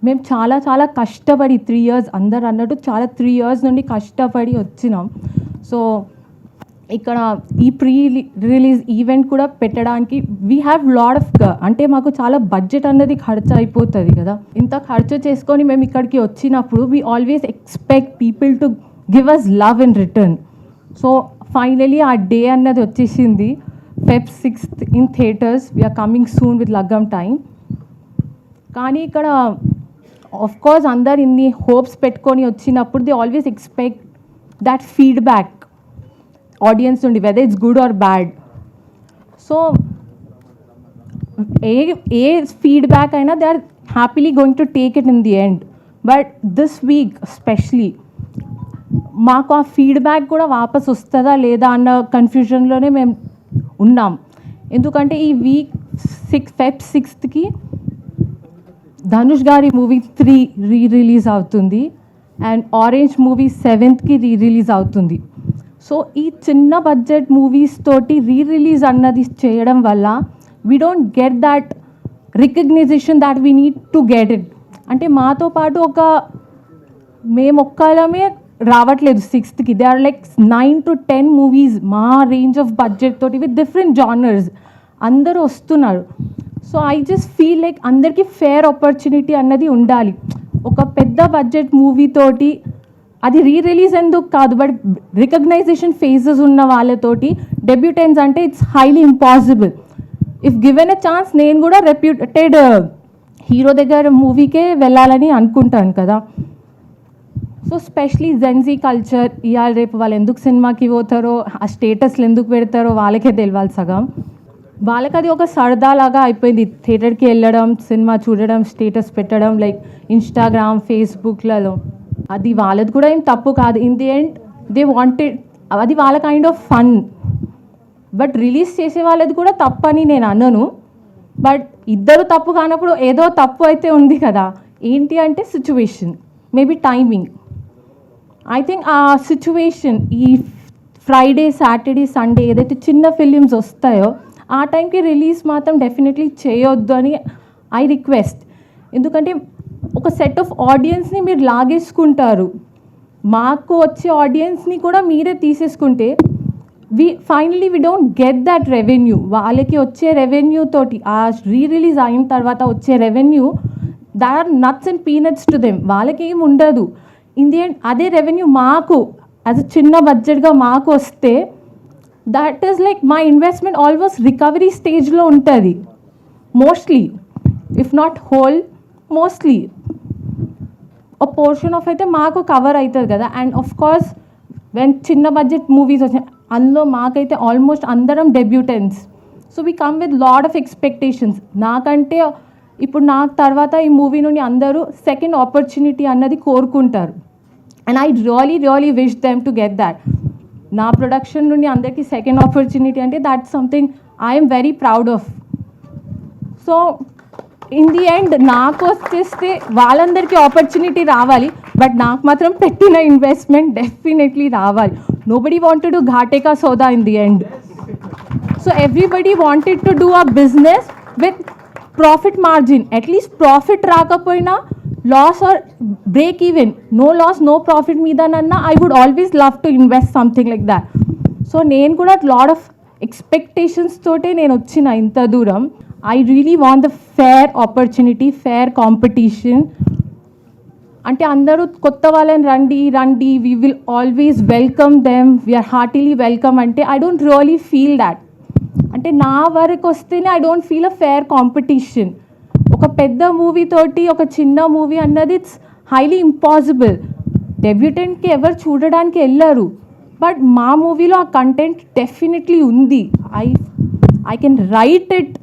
మేము చాలా చాలా కష్టపడి 3 years, అందరు అన్నట్టు చాలా 3 years నుండి కష్టపడి వచ్చినాం. సో ఇక్కడ ఈ రిలీజ్ ఈవెంట్ కూడా పెట్టడానికి వీ హ్యావ్ లాడ్ ఆఫ్, అంటే మాకు చాలా బడ్జెట్ అన్నది ఖర్చు అయిపోతుంది కదా. ఇంత ఖర్చు చేసుకొని మేము ఇక్కడికి వచ్చినప్పుడు we always expect people to give us love in return. So finally ఆ డే అన్నది వచ్చేసింది. Feb 6th in theatres. We're coming soon with Laggam time. కానీ ఇక్కడ ఆఫ్ కోర్స్ అందరు ఇన్ని హోప్స్ పెట్టుకొని వచ్చినప్పుడు they always expect that feedback audience నుండి, whether it's good or bad. So ఏ ఫీడ్బ్యాక్ అయినా they are happily going to take it in the end. But this week specially మాకు ఆ ఫీడ్బ్యాక్ కూడా వాపస్ వస్తుందా లేదా అన్న కన్ఫ్యూజన్లోనే మేము ఉన్నాం. ఎందుకంటే ఈ వీక్ Feb 6th ధనుష్ గారి మూవీ 3 రిలీజ్ అవుతుంది and orange movie 7th release అవుతుంది. సో ఈ చిన్న బడ్జెట్ మూవీస్ తోటి రిలీజ్ అన్నది చేయడం వల్ల we don't get that recognition that we need to get it. అంటే మాతో పాటు మేము ఒక్కలమే రావట్లేదు 6th. They are like 9 to 10 movies మా రేంజ్ ఆఫ్ బడ్జెట్ తోటి విత్ డిఫరెంట్ జానర్స్ అందరూ వస్తున్నారు. So I just feel like అందరికీ ఫేర్ ఆపర్చునిటీ అన్నది ఉండాలి. ఒక పెద్ద బడ్జెట్ మూవీ తోటి అది రిలీజ్ ఎందుకు కాదు, బట్ రికగ్నైజేషన్ ఫేజెస్ ఉన్న వాళ్ళతోటి డెబ్యూటెంట్స్ అంటే it's highly impossible. If given a chance నేను కూడా రెప్యూటెడ్ హీరో దగ్గర మూవీకే వెళ్ళాలని అనుకుంటాను కదా. సో స్పెషలీ జెన్జీ కల్చర్, ఇవాళ రేపు వాళ్ళు ఎందుకు సినిమాకి పోతారో, ఆ స్టేటస్లు ఎందుకు పెడతారో వాళ్ళకే తెలియాలి సగం. వాళ్ళకి అది ఒక సరదాలాగా అయిపోయింది. థియేటర్కి వెళ్ళడం, సినిమా చూడడం, స్టేటస్ పెట్టడం లైక్ ఇన్స్టాగ్రామ్, ఫేస్బుక్లలో. అది వాళ్ళది కూడా ఏం తప్పు కాదు. In the end they wanted, అది వాళ్ళ kind of fun. But release చేసే వాళ్ళది కూడా తప్పు అని నేను అన్నాను. బట్ ఇద్దరు తప్పు కానప్పుడు ఏదో తప్పు అయితే ఉంది కదా. ఏంటి అంటే situation, maybe timing. I think ఆ సిచ్యువేషన్ ఈ ఫ్రైడే, సాటర్డే, సండే ఏదైతే చిన్న ఫిలిమ్స్ వస్తాయో ఆ టైంకి రిలీజ్ మాత్రం డెఫినెట్లీ చేయొద్దు అని ఐ రిక్వెస్ట్. ఎందుకంటే ఒక సెట్ ఆఫ్ ఆడియన్స్ని మీరు లాగేసుకుంటారు. మాకు వచ్చే ఆడియన్స్ని కూడా మీరే తీసేసుకుంటే finally we don't get that revenue. వాళ్ళకి వచ్చే రెవెన్యూ తోటి ఆ రిలీజ్ అయిన తర్వాత వచ్చే revenue that are nuts and peanuts to them. వాళ్ళకి ఏం ఉండదు. ఇన్ ది ఎండ్ అదే రెవెన్యూ మాకు యాజ్ అ చిన్న బడ్జెట్గా మాకు వస్తే that is like my investment almost recovery స్టేజ్లో ఉంటుంది mostly, if not whole, mostly ఒక పోర్షన్ ఆఫ్ అయితే మాకు కవర్ అవుతుంది కదా. అండ్ ఆఫ్ కోర్స్ వెన్ చిన్న బడ్జెట్ మూవీస్ వచ్చాయి అందులో మాకైతే ఆల్మోస్ట్ అందరం debutants. So we come with lot of expectations. నాకంటే ఇప్పుడు నాకు తర్వాత ఈ మూవీ నుండి అందరూ సెకండ్ ఆపర్చునిటీ అన్నది కోరుకుంటారు. And I really wish them to get that. నా ప్రొడక్షన్ నుండి అందరికీ సెకండ్ ఆపర్చునిటీ అంటే that's something I'm very proud of. So in the end నాకు వచ్చేస్తే వాళ్ళందరికీ ఆపర్చునిటీ రావాలి, బట్ నాకు మాత్రం పెట్టిన ఇన్వెస్ట్మెంట్ డెఫినెట్లీ రావాలి. నోబడీ వాంటెడ్ టు ఘాటే కా సౌదా in the end. So everybody wanted to do a business with profit margin. At least profit రాకపోయినా loss or break even, no loss no profit మీదనన్నా I would always love to invest something like that. So నేను కూడా lot of expectations తోటే నేను వచ్చిన ఇంత దూరం. I really want the fair opportunity, fair competition. అంటే అందరూ కొత్త వాళ్ళని రండి రండి, we will always welcome them, we're heartily welcome అంటే I don't really feel that. అంటే నా వరకు వస్తేనే I don't feel a fair competition. ఒక పెద్ద మూవీ తోటి ఒక చిన్న మూవీ అన్నది ఇట్స్ హైలీ ఇంపాసిబుల్. డెబ్యూటెంట్కి ఎవరు చూడడానికి వెళ్ళరు, బట్ మా మూవీలో ఆ కంటెంట్ డెఫినెట్లీ ఉంది. I can write it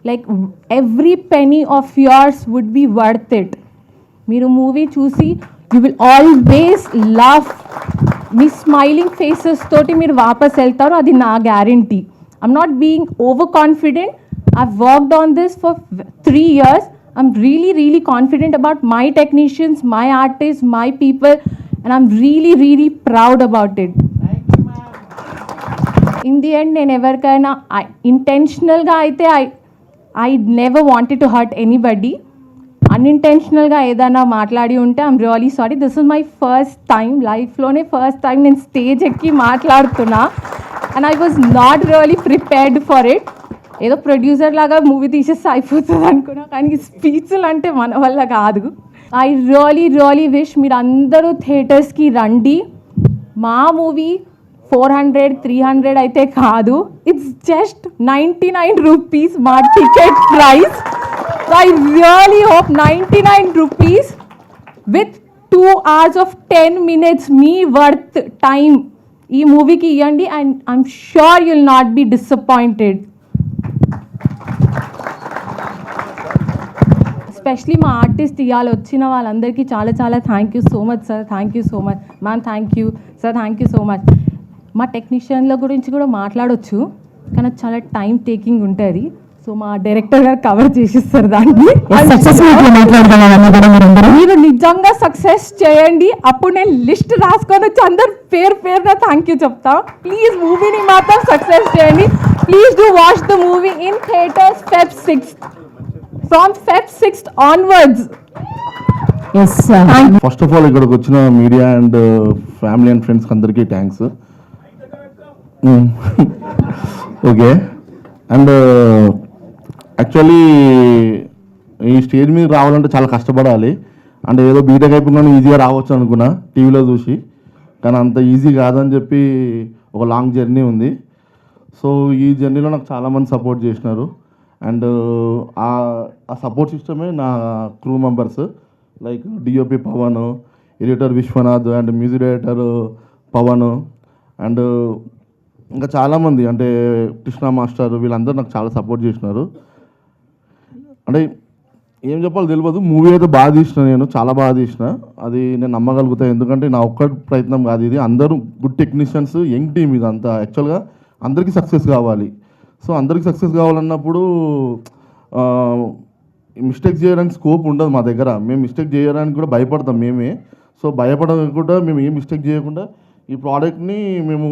like every penny of yours would be worth it. మీరు మూవీ చూసి యూ విల్ ఆల్వేస్ లవ్, మీ స్మైలింగ్ ఫేసెస్ తోటి మీరు వాపస్ వెళ్తారు, అది నా guarantee. I'm not being over confident. I've worked on this for 3 years. I'm really, really confident about my technicians, my artists, my people, and I'm really, really proud about it. In the end, నేను ఎవరికైనా ఇంటెన్షనల్గా అయితే I never wanted to hurt anybody. అన్ఇంటెన్షనల్గా ఏదైనా మాట్లాడి ఉంటే I'm really sorry. This is my first time, లైఫ్లోనే first time నేను stage ఎక్కి మాట్లాడుతున్నా, and I was not really prepared for it. ఏదో ప్రొడ్యూసర్ లాగా మూవీ తీసేస్తే అయిపోతుంది అనుకున్నా, కానీ స్పీచ్లు అంటే మన వల్ల కాదు. ఐ రియలీ రియలీ విష్ మీరు అందరూ థియేటర్స్కి రండి. మా మూవీ 400, 300 అయితే కాదు, ఇట్స్ జస్ట్ 99 రూపీస్ మా ticket price. So I really hope 99 rupees with 2 hours of 10 minutes మీ వర్త్ టైం ఈ మూవీకి ఇవ్వండి, and I'm sure you will not be disappointed. Especially మా ఆర్టిస్ట్ ఇవాళ వచ్చిన వాళ్ళందరికీ చాలా చాలా thank you so much sir. Thank you so much ma'am. Thank you sir. Thank you so much. మా టెక్నీషియన్ల గురించి కూడా మాట్లాడవచ్చు, కానీ చాలా టైం టేకింగ్ ఉంటుంది. సో మా డైరెక్టర్ గారు కవర్ చేసిస్తారు దాన్ని. మీరు నిజంగా సక్సెస్ చేయండి, అప్పుడు నేను లిస్ట్ రాసుకొని వచ్చి అందరు పేరున థ్యాంక్ యూ చెప్తా. ప్లీజ్ మూవీని మాత్రం సక్సెస్ చేయండి. Please do watch the movie in theatres Feb 6th. From Feb 6th onwards. Yes sir. First of all ఇక్కడికి వచ్చిన మీడియా అండ్ ఫ్యామిలీ అండ్ ఫ్రెండ్స్కి అందరికీ థ్యాంక్స్. ఓకే, అండ్ యాక్చువల్లీ ఈ స్టేజ్ మీద రావాలంటే చాలా కష్టపడాలి. అంటే ఏదో బీటెక్ అయిపోయినా ఈజీగా రావచ్చు అనుకున్నా టీవీలో చూసి, కానీ అంత ఈజీ కాదని చెప్పి ఒక లాంగ్ జర్నీ ఉంది. సో ఈ జర్నీలో నాకు చాలామంది సపోర్ట్ చేసినారు, అండ్ ఆ సపోర్ట్ సిస్టమే నా crew members like DOP Pavan, editor Vishwanath, and music director Pavan, and ఇంకా చాలామంది అంటే కృష్ణ మాస్టర్, వీళ్ళందరూ నాకు చాలా సపోర్ట్ చేసినారు. అంటే ఏం చెప్పాలో తెలియదు. మూవీ అయితే బాగా తీసిన, నేను చాలా బాగా తీసిన, అది నేను నమ్మగలుగుతాను. ఎందుకంటే నా ఒక్క ప్రయత్నం కాదు ఇది, అందరూ గుడ్ టెక్నీషియన్స్, యంగ్ టీమ్ ఇదంతా. యాక్చువల్గా అందరికీ సక్సెస్ కావాలి. సో అందరికీ సక్సెస్ కావాలన్నప్పుడు మిస్టేక్ చేయడానికి స్కోప్ ఉండదు మా దగ్గర. మేము మిస్టేక్ చేయడానికి కూడా భయపడతాం మేమే. సో భయపడకుండా మేము ఏం మిస్టేక్ చేయకుండా ఈ ప్రోడక్ట్ని మేము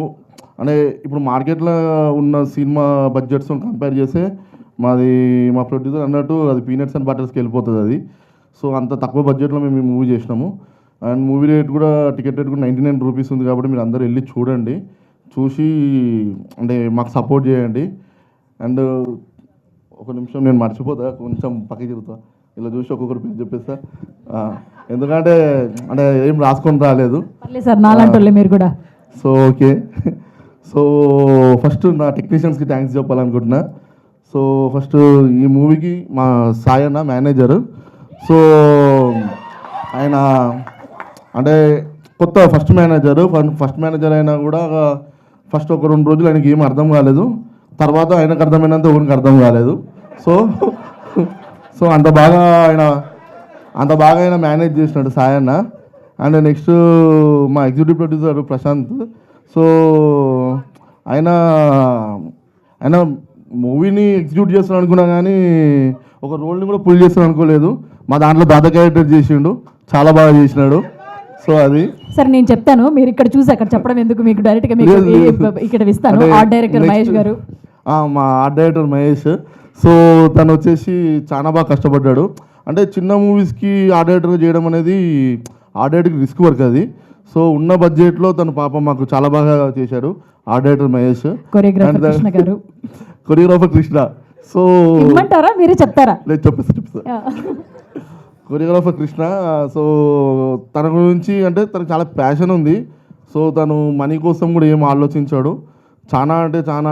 అంటే ఇప్పుడు మార్కెట్లో ఉన్న సినిమా బడ్జెట్స్తో కంపేర్ చేస్తే మా ప్రొడ్యూసర్ అన్నట్టు అది పీనట్స్ అండ్ బటర్స్కి వెళ్ళిపోతుంది అది. సో అంత తక్కువ బడ్జెట్లో మేము ఈ మూవీ చేసినాము. అండ్ మూవీ రేట్ కూడా టికెట్ రేట్ కూడా 99 రూపీస్ ఉంది. కాబట్టి మీరు అందరూ వెళ్ళి చూడండి, చూసి అంటే మాకు సపోర్ట్ చేయండి. అండ్ ఒక నిమిషం నేను మర్చిపోతా, కొంచెం పక్కకి తిరుగుతా, ఇలా చూసి ఒక్కొక్కరు పేరు చెప్పేస్తా. ఎందుకంటే అంటే ఏం రాసుకొని రాలేదు సార్ నాలంటోళ్ళే మీరు కూడా. సో ఓకే, సో ఫస్ట్ నా టెక్నీషియన్స్కి థ్యాంక్స్ చెప్పాలనుకుంటున్నా. సో ఫస్ట్ ఈ మూవీకి మా సాయన్న మేనేజరు. సో ఆయన అంటే కొత్త ఫస్ట్ మేనేజర్ అయినా కూడా ఫస్ట్ ఒక 2 రోజులు ఆయనకి ఏం అర్థం కాలేదు, తర్వాత ఆయనకు అర్థమైనంత ఎవరికి అర్థం కాలేదు. సో అంత బాగా ఆయన మేనేజ్ చేసినాడు సాయన్న. అండ్ నెక్స్ట్ మా ఎగ్జిక్యూటివ్ ప్రొడ్యూసర్ ప్రశాంత్. సో ఆయన మూవీని ఎగ్జిక్యూట్ చేస్తాను అనుకున్నా కానీ ఒక రోల్ని కూడా పుల్ చేస్తాను అనుకోలేదు. మా దాంట్లో దాదా క్యారెక్టర్ చేసిండు, చాలా బాగా చేసినాడు. సో అది సరే నేను చెప్తాను, మీరు ఇక్కడ చూసి అక్కడ చెప్పడం ఎందుకు, మీకు డైరెక్ట్గా మీకు ఇక్కడ ఇస్తాను. ఆర్ట్ డైరెక్టర్ మహేష్ గారు, మా ఆర్ట్ డైరెక్టర్ మహేష్. సో తను వచ్చేసి చాలా బాగా కష్టపడ్డాడు. అంటే చిన్న మూవీస్కి ఆర్ట్ డైరెక్టర్గా చేయడం అనేది ఆర్ట్ డైరెక్టర్కి రిస్క్ వర్క్ అది. సో ఉన్న బడ్జెట్లో తను పాపం మాకు చాలా బాగా చేశాడు art director Mahesh. Choreographer Krishna గారు, కొరియోగ్రాఫర్ కృష్ణ. సో ఇమ్మంటారా మీరే చెప్తారా? లేదు చెప్పేస్తా. కొరియోగ్రాఫర్ కృష్ణ. సో తన గురించి అంటే తనకు చాలా ప్యాషన్ ఉంది. సో తను మనీ కోసం కూడా ఏం ఆలోచించాడు. చాలా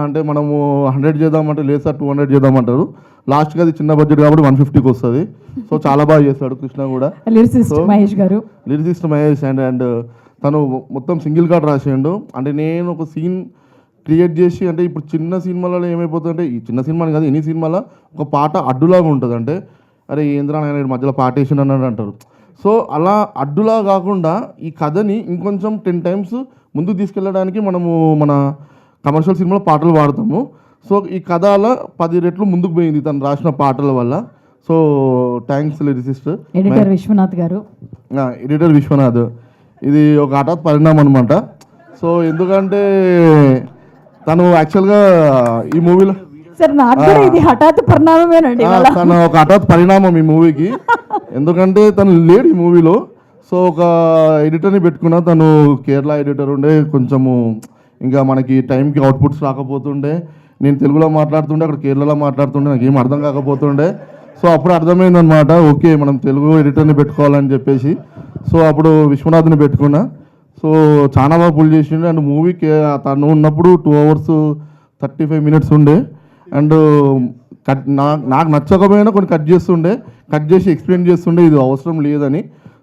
అంటే మనము 100 చేద్దామంటే లేదు సార్ 200 చేద్దామంటారు. లాస్ట్కి అది చిన్న బడ్జెట్ కాబట్టి 150కి వస్తుంది. సో చాలా బాగా చేస్తాడు కృష్ణ కూడా. లిరిసిస్ట్ మహేష్ గారు, లిరిసిస్ట్ మహేష్. అండ్ తను మొత్తం సింగిల్ కార్డ్ రాసిండు. అంటే నేను ఒక సీన్ క్రియేట్ చేసి, అంటే ఇప్పుడు చిన్న సినిమాలలో ఏమైపోతుందంటే, ఈ చిన్న సినిమాని కాదు ఎన్ని సినిమాలో ఒక పాట అడ్డులాగా ఉంటుంది. అంటే అరే ఏంద్రా ఆయన మధ్యలో పాట వేసిన అన్నాడు అంటారు. సో అలా అడ్డులా కాకుండా ఈ కథని ఇంకొంచెం 10 times ముందుకు తీసుకెళ్ళడానికి మనము మన కమర్షియల్ సినిమాలో పాటలు వాడతాము. సో ఈ కథ అలా 10 రెట్లు ముందుకు పోయింది తను రాసిన పాటల వల్ల. So thanks lyricist. Editor Vishwanath garu. Editor Vishwanath. ఇది ఒక హఠాత్ పరిణామం అనమాట. సో ఎందుకంటే తను యాక్చువల్గా ఈ మూవీలో సార్ నాకు కూడా ఇది హఠాత్ పరిణామమేనండి. తను ఒక హఠాత్ పరిణామం ఈ మూవీకి. ఎందుకంటే తను లేడు ఈ మూవీలో. సో ఒక ఎడిటర్ని పెట్టుకున్నా, తను కేరళ ఎడిటర్ ఉండే. కొంచెము ఇంకా మనకి టైంకి అవుట్పుట్స్ రాకపోతుండే. నేను తెలుగులో మాట్లాడుతుండే, అక్కడ కేరళలో మాట్లాడుతుండే, నాకు ఏం అర్థం కాకపోతుండే. సో అప్పుడు అర్థమైందనమాట, ఓకే మనం తెలుగు ఎడిటర్ని పెట్టుకోవాలని చెప్పేసి. సో అప్పుడు విశ్వనాథ్ని పెట్టుకున్నా. సో చాలా బాగా పుల్ చేసిండు. అండ్ మూవీకి తను ఉన్నప్పుడు 2 hours 35 minutes ఉండే. అండ్ నాకు నచ్చకపోయినా కొన్ని కట్ చేసి ఎక్స్ప్లెయిన్ చేస్తుండే ఇది అవసరం లేదని.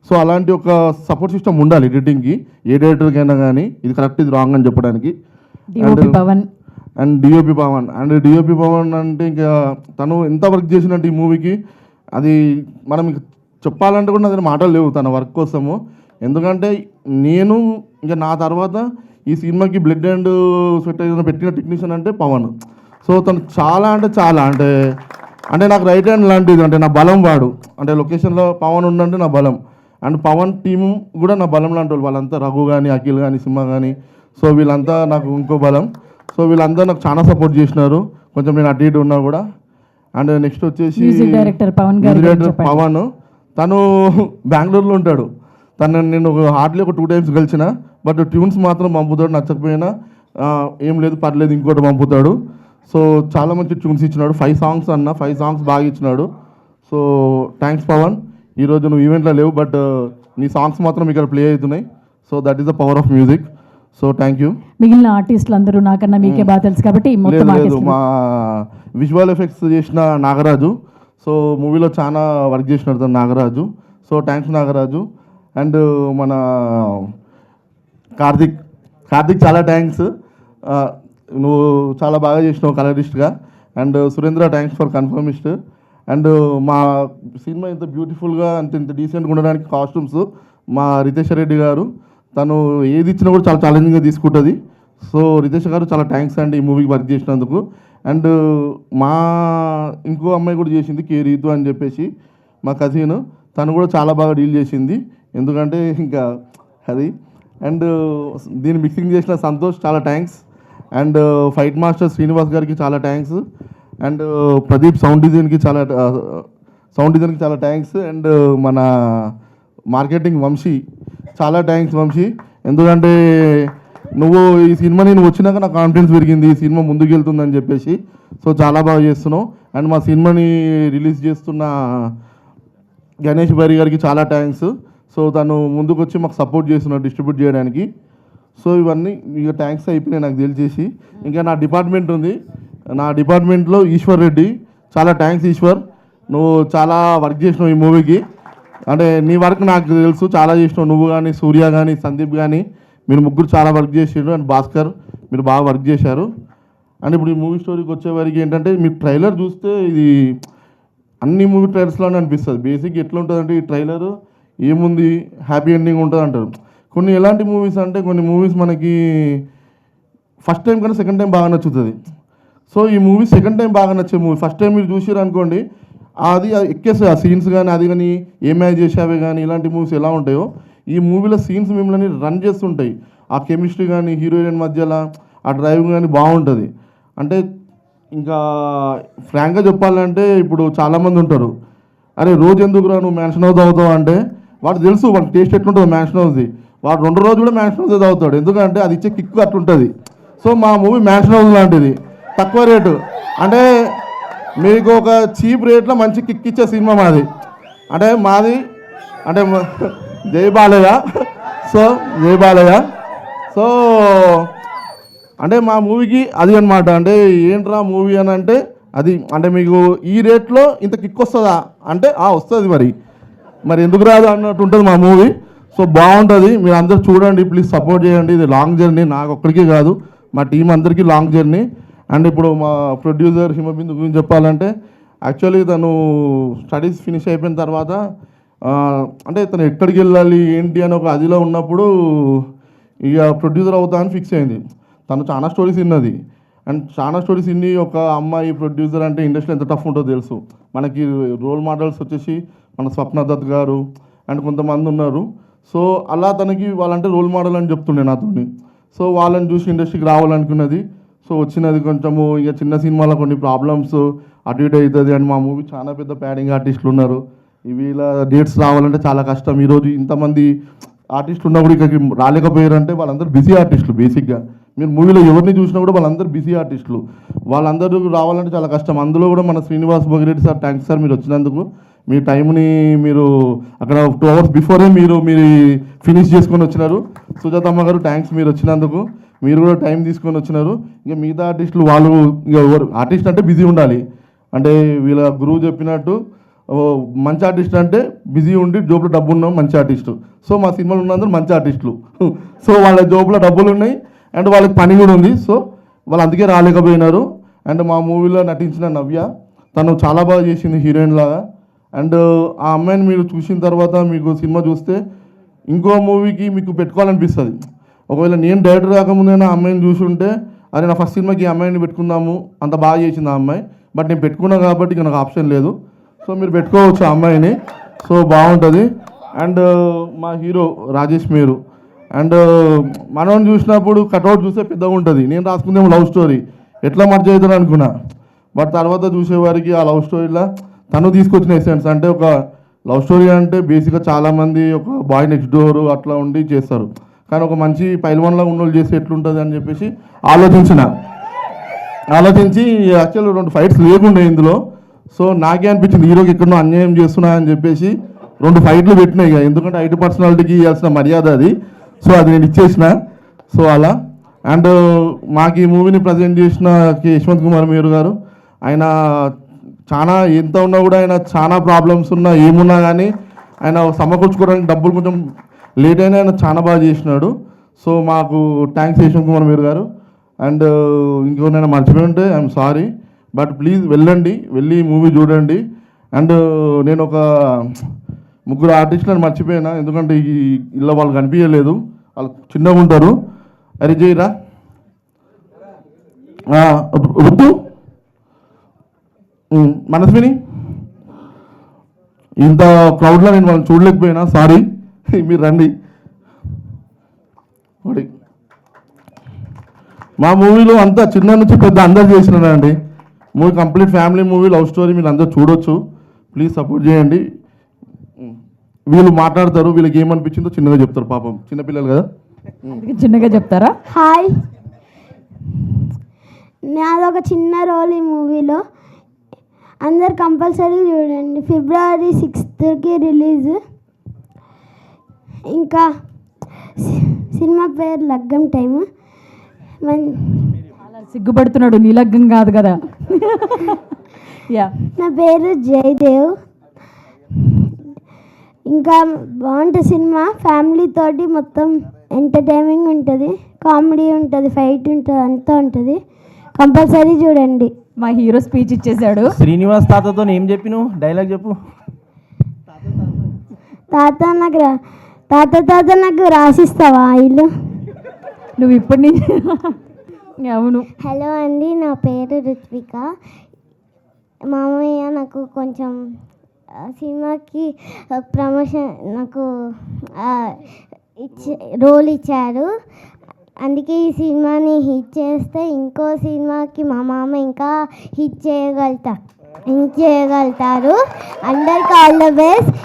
సో అలాంటి ఒక సపోర్ట్ సిస్టమ్ ఉండాలి ఎడిటింగ్కి, ఏ డైరెక్టర్కైనా కానీ ఇది కరెక్ట్ ఇది రాంగ్ అని చెప్పడానికి. అండ్ డిఓపి పవన్ అంటే ఇంకా తను ఎంత వర్క్ చేసినట్టు ఈ మూవీకి అది మనం చెప్పాలంటే కూడా అదే మాటలు లేవు తన వర్క్ కోసము. ఎందుకంటే నేను ఇంకా నా తర్వాత ఈ సినిమాకి బ్లడ్ అండ్ స్వెట్ పెట్టిన టెక్నీషియన్ అంటే పవన్. సో తను చాలా అంటే నాకు రైట్ హ్యాండ్ లాంటిది. అంటే నా బలం వాడు. అంటే లొకేషన్లో పవన్ ఉండంటే నా బలం. అండ్ పవన్ టీము కూడా నా బలం లాంటి వాళ్ళు. వాళ్ళంతా రఘు కానీ, అఖిల్ కానీ, సింహ కానీ. సో వీళ్ళంతా నాకు ఇంకో బలం. సో వీళ్ళంతా నాకు చాలా సపోర్ట్ చేసినారు, కొంచెం నేను అటు ఇటు ఉన్నా కూడా. అండ్ నెక్స్ట్ వచ్చేసి మ్యూజిక్ డైరెక్టర్ పవన్. తను బెంగళూరులో ఉంటాడు. నేను హార్డ్లీ ఒక 2 times కలిసిన. బట్ ట్యూన్స్ మాత్రం పంపుతాడు, నచ్చకపోయినా ఏం లేదు పర్లేదు ఇంకోటి పంపుతాడు. సో చాలా మంచి ట్యూన్స్ ఇచ్చినాడు. 5 songs 5 songs బాగా ఇచ్చినాడు. So thanks Pavan. ఈరోజు నువ్వు ఈవెంట్లో లేవు, బట్ నీ సాంగ్స్ మాత్రం ఇక్కడ ప్లే అవుతున్నాయి. So that is the power of music. So thank you. మిగిలిన ఆర్టిస్టులు అందరూ నాకన్నా మీకే బాగా తెలుసు కాబట్టి లేదు మా విజువల్ ఎఫెక్ట్స్ చేసిన నాగరాజు. సో మూవీలో చాలా వర్క్ చేసినాడు తను Nagaraju. So thanks Nagaraju. And మన కార్తిక్ చాలా థ్యాంక్స్. నువ్వు చాలా బాగా చేసినావు కలరిస్ట్గా. And Surendra thanks for conformist. And మా సినిమా ఇంత బ్యూటిఫుల్గా ఇంత డీసెంట్గా ఉండడానికి కాస్ట్యూమ్స్ మా రితేష్ రెడ్డి గారు. తను ఏది ఇచ్చినా కూడా చాలా ఛాలెంజింగ్గా తీసుకుంటుంది. సో రితేష్ గారు చాలా థ్యాంక్స్ అండి ఈ మూవీకి వర్క్ చేసినందుకు. అండ్ మా ఇంకో అమ్మాయి కూడా చేసింది కే రీతు అని చెప్పేసి మా కజిన్. తను కూడా చాలా బాగా డీల్ చేసింది. ఎందుకంటే ఇంకా అది. అండ్ దీన్ని మిక్సింగ్ చేసిన సంతోష్ చాలా thanks. And fight master Srinivas గారికి చాలా థ్యాంక్స్. అండ్ ప్రదీప్ సౌండ్ డిజైన్కి చాలా థ్యాంక్స్. అండ్ మన మార్కెటింగ్ వంశీ చాలా థ్యాంక్స్ వంశీ. ఎందుకంటే నువ్వు ఈ సినిమాని వచ్చినాక నాకు కాన్ఫిడెన్స్ పెరిగింది ఈ సినిమా ముందుకు వెళ్తుందని చెప్పేసి. సో చాలా బాగా చేస్తున్నావు. అండ్ మా సినిమాని రిలీజ్ చేస్తున్న గణేష్ బారి గారికి చాలా థ్యాంక్స్. సో తను ముందుకు వచ్చి మాకు సపోర్ట్ చేస్తున్నాడు డిస్ట్రిబ్యూట్ చేయడానికి. సో ఇవన్నీ ఇక థ్యాంక్స్ అయిపోయినాయి నాకు తెలిసేసి. ఇంకా నా డిపార్ట్మెంట్ ఉంది. నా డిపార్ట్మెంట్లో ఈశ్వర్ రెడ్డి చాలా థ్యాంక్స్ ఈశ్వర్. నువ్వు చాలా వర్క్ చేసినావు ఈ మూవీకి. అంటే నీ వర్క్ నాకు తెలుసు చాలా చేసినావు. నువ్వు కానీ సూర్య కానీ సందీప్ కానీ మీరు ముగ్గురు చాలా వర్క్ చేసారు. అండ్ భాస్కర్ మీరు బాగా వర్క్ చేశారు. అండ్ ఇప్పుడు ఈ మూవీ స్టోరీకి వచ్చేవారికి ఏంటంటే మీరు ట్రైలర్ చూస్తే ఇది అన్ని మూవీ ట్రైలర్స్లోనే అనిపిస్తుంది. బేసిక్ ఎట్లా ఉంటుందంటే ఈ ట్రైలర్ ఏముంది హ్యాపీ ఎండింగ్ ఉంటుంది అంటారు. కొన్ని ఎలాంటి మూవీస్ అంటే కొన్ని మూవీస్ మనకి ఫస్ట్ టైం కన్నా సెకండ్ టైం బాగా నచ్చుతుంది. సో ఈ మూవీ సెకండ్ టైం బాగా నచ్చే మూవీ. ఫస్ట్ టైం మీరు చూసారు అనుకోండి, అది ఎక్కేస్తాయి ఆ సీన్స్ కానీ, అది కానీ ఏమైనా చేసావే కానీ, ఇలాంటి మూవీస్ ఎలా ఉంటాయో ఈ మూవీలో సీన్స్ మిమ్మల్ని రన్ చేస్తుంటాయి. ఆ కెమిస్ట్రీ కానీ హీరోయిన్ మధ్యలో ఆ డ్రైవింగ్ కానీ బాగుంటుంది. అంటే ఇంకా ఫ్రాంక్గా చెప్పాలంటే ఇప్పుడు చాలామంది ఉంటారు, అరే రోజు ఎందుకురా నువ్వు మ్యాన్షన్ హౌస్ తాగుతావు అంటే వాడు తెలుసు వాడు టేస్ట్ ఎట్లుంటుంది మ్యాన్షన్ హౌస్ది. వాడు 2 రోజులు కూడా మ్యాన్షన్ హౌస్ తాగుతాడు, ఎందుకంటే అది ఇచ్చే కిక్ అట్లుంటుంది. సో మా మూవీ మ్యాన్షన్ హౌస్ లాంటిది, తక్కువ రేటు. అంటే మీకు ఒక చీప్ రేట్లో మంచి కిక్ ఇచ్చే సినిమా మాది. అంటే మాది అంటే జై బాలయ్య. సో జై బాలయ్య. సో అంటే మా మూవీకి అది అనమాట. అంటే ఏంట్రా మూవీ అని అంటే అది అంటే మీకు ఈ రేట్లో ఇంత కిక్ వస్తుందా అంటే వస్తుంది, మరి ఎందుకు రాదు అన్నట్టు ఉంటుంది మా మూవీ. సో బాగుంటుంది, మీరు అందరూ చూడండి, ప్లీజ్ సపోర్ట్ చేయండి. ఇది లాంగ్ జర్నీ, నాకు ఒక్కడికే కాదు మా టీం అందరికీ లాంగ్ జర్నీ. అండ్ ఇప్పుడు మా ప్రొడ్యూసర్ హిమబిందు గురించి చెప్పాలంటే యాక్చువల్లీ తను స్టడీస్ ఫినిష్ అయిపోయిన తర్వాత అంటే తను ఎక్కడికి వెళ్ళాలి ఏంటి అని ఒక అదిలో ఉన్నప్పుడు ఇక ప్రొడ్యూసర్ అవుతా అని ఫిక్స్ అయింది. తను చాలా స్టోరీస్ విన్నది, అండ్ చాలా స్టోరీస్ విని ఒక అమ్మాయి ప్రొడ్యూసర్ అంటే ఇండస్ట్రీ ఎంత టఫ్ ఉంటుందో తెలుసు. మనకి రోల్ మోడల్స్ వచ్చేసి మన స్వప్న దత్ గారు అండ్ కొంతమంది ఉన్నారు. సో అలా తనకి వాళ్ళంటే రోల్ మోడల్ అని చెప్తుండే నాతోని. సో వాళ్ళని చూసి ఇండస్ట్రీకి రావాలనుకున్నది. సో వచ్చినది కొంచెము ఇక చిన్న సినిమాలో కొన్ని ప్రాబ్లమ్స్ అటు ఇటు అవుతుంది. అండ్ మా మూవీ చాలా పెద్ద ప్యాడింగ్ ఆర్టిస్టులు ఉన్నారు, ఇవి ఇలా డేట్స్ రావాలంటే చాలా కష్టం. ఈరోజు ఇంతమంది ఆర్టిస్టులు ఉన్నప్పుడు ఇక్కడికి రాలేకపోయారంటే వాళ్ళందరూ బిజీ ఆర్టిస్టులు. బేసిక్గా మీరు మూవీలో ఎవరిని చూసినా కూడా వాళ్ళందరూ బిజీ ఆర్టిస్టులు, వాళ్ళందరూ రావాలంటే చాలా కష్టం. అందులో కూడా మన Srinivas Bhogireddy sir, thanks sir మీరు వచ్చినందుకు. మీ టైంని మీరు అక్కడ 2 hours బిఫోరే మీరు ఫినిష్ చేసుకొని వచ్చినారు. సుజాతమ్మ గారు థ్యాంక్స్ మీరు వచ్చినందుకు, మీరు కూడా టైం తీసుకొని వచ్చినారు. ఇక మిగతా ఆర్టిస్టులు వాళ్ళు ఇక ఎవరు ఆర్టిస్ట్ అంటే బిజీ ఉండాలి. అంటే వీళ్ళ గురువు చెప్పినట్టు మంచి ఆర్టిస్ట్ అంటే బిజీ ఉండి జోబులో డబ్బు ఉన్నాం మంచి ఆర్టిస్టు. సో మా సినిమాలు ఉన్నందరూ మంచి ఆర్టిస్టులు. సో వాళ్ళ జోబులో డబ్బులు ఉన్నాయి అండ్ వాళ్ళకి పని కూడా ఉంది. సో వాళ్ళు అందుకే రాలేకపోయినారు. అండ్ మా మూవీలో నటించిన నవ్య, తను చాలా బాగా చేసింది హీరోయిన్ లాగా. అండ్ ఆ అమ్మాయిని మీరు చూసిన తర్వాత మీకు సినిమా చూస్తే ఇంకో మూవీకి మీకు పెట్టుకోవాలనిపిస్తుంది. ఒకవేళ నేను డైరెక్టర్ కాకముందైనా ఆ అమ్మాయిని చూసి ఉంటే అరే నా ఫస్ట్ సినిమాకి ఈ అమ్మాయిని పెట్టుకుందాము, అంత బాగా చేసింది ఆ అమ్మాయి. బట్ నేను పెట్టుకున్నా కాబట్టి ఇక నాకు ఆప్షన్ లేదు. సో మీరు పెట్టుకోవచ్చు ఆ అమ్మాయిని, సో బాగుంటుంది. అండ్ మా హీరో రాజేష్ మీరు, అండ్ మనం చూసినప్పుడు కట్అవుట్ చూస్తే పెద్దగా ఉంటుంది. నేను రాసుకుందేమో లవ్ స్టోరీ, ఎట్లా మర్చి అవుతాను అనుకున్నా. బట్ తర్వాత చూసేవారికి ఆ లవ్ స్టోరీలో తను తీసుకొచ్చిన ఎసెన్స్, అంటే ఒక లవ్ స్టోరీ అంటే బేసిక్గా చాలామంది ఒక బాయ్ నెక్స్ట్ డోర్ అట్లా ఉండి చేస్తారు, కానీ ఒక మంచి పైల్వాన్లా ఉన్నోళ్ళు చేస్తే ఎట్లుంటుంది అని చెప్పేసి ఆలోచించి యాక్చువల్ 2 ఫైట్స్ లేకుండే ఇందులో. సో నాకే అనిపించింది హీరోకి ఎక్కడో అన్యాయం చేస్తున్నా అని చెప్పేసి 2 ఫైట్లు పెట్టినాయి ఇక, ఎందుకంటే ఐటీ పర్సనాలిటీకి ఇవ్వాల్సిన మర్యాద అది. సో అది నేను ఇచ్చేసిన. సో అలా. అండ్ మాకు ఈ మూవీని ప్రజెంట్ చేసిన యశ్వంత్ కుమార్ మీరు గారు, ఆయన చాలా ఎంత ఉన్నా కూడా ఆయన చాలా ప్రాబ్లమ్స్ ఉన్నా ఏమున్నా కానీ ఆయన సమకూర్చుకోవడానికి డబ్బులు కొంచెం లేట్ అయినా ఆయన చాలా బాగా చేసినాడు. సో మాకు థ్యాంక్స్ యశ్వంత్ కుమార్ మీరు గారు. అండ్ ఇంకోనైనా మర్చిపోయి ఉంటే ఐఎమ్ సారీ, బట్ ప్లీజ్ వెళ్ళి మూవీ చూడండి. అండ్ నేను ఒక 3 ఆర్టిస్టులను మర్చిపోయినా, ఎందుకంటే ఈ ఇళ్ళ వాళ్ళు కనిపించలేదు, వాళ్ళు చిన్నగా ఉంటారు. అరే జైరా రుతు మనస్విని, ఇంత క్రౌడ్లో నేను వాళ్ళని చూడలేకపోయినా సారీ, మీరు రండి. మా మూవీలో అంతా చిన్న నుంచి పెద్ద అందరు చేసినానండి. Movie complete family movie, love story, మీరు అందరూ చూడొచ్చు. ప్లీజ్ సపోర్ట్ చేయండి. వీళ్ళు మాట్లాడతారు, వీళ్ళకి ఏమనిపించిందో చిన్నగా చెప్తారు, పాపం చిన్నపిల్లలు కదా. చిన్నగా చెప్తారా? హాయ్, నాదొక చిన్న రోల్ ఈ మూవీలో. అందరు కంపల్సరీ చూడండి. February 6th release. ఇంకా సినిమా పేరు లగ్గం టైము. సిగ్గుపడుతున్నాడు, నీ లగ్గం కాదు కదా. యా, నా పేరు జయదేవ్. ఇంకా బాగుంటుంది సినిమా, ఫ్యామిలీ తోటి మొత్తం ఎంటర్టైనింగ్ ఉంటుంది, కామెడీ ఉంటుంది, ఫైట్ ఉంటుంది, అంతా ఉంటుంది. కంపల్సరీ చూడండి. మా హీరో స్పీచ్ ఇచ్చేసాడు. శ్రీనివాస్ తాతతో ఏం చెప్పి నువ్వు డైలాగ్ చెప్పు. తాత నాకు రాసిస్తావా ఇల్లు? నువ్వు ఇప్పటి నుంచి అవును. హలో అండి, నా పేరు రుత్విక. మామయ్య నాకు కొంచెం సినిమాకి ప్రమోషన్ నాకు రోల్ ఇచ్చారు. అందుకే ఈ సినిమాని హిట్ చేస్తే ఇంకో సినిమాకి మా మామ ఇంకా హిట్ చేయగలుగుతారు. అందరికి ఆల్ ద బెస్ట్.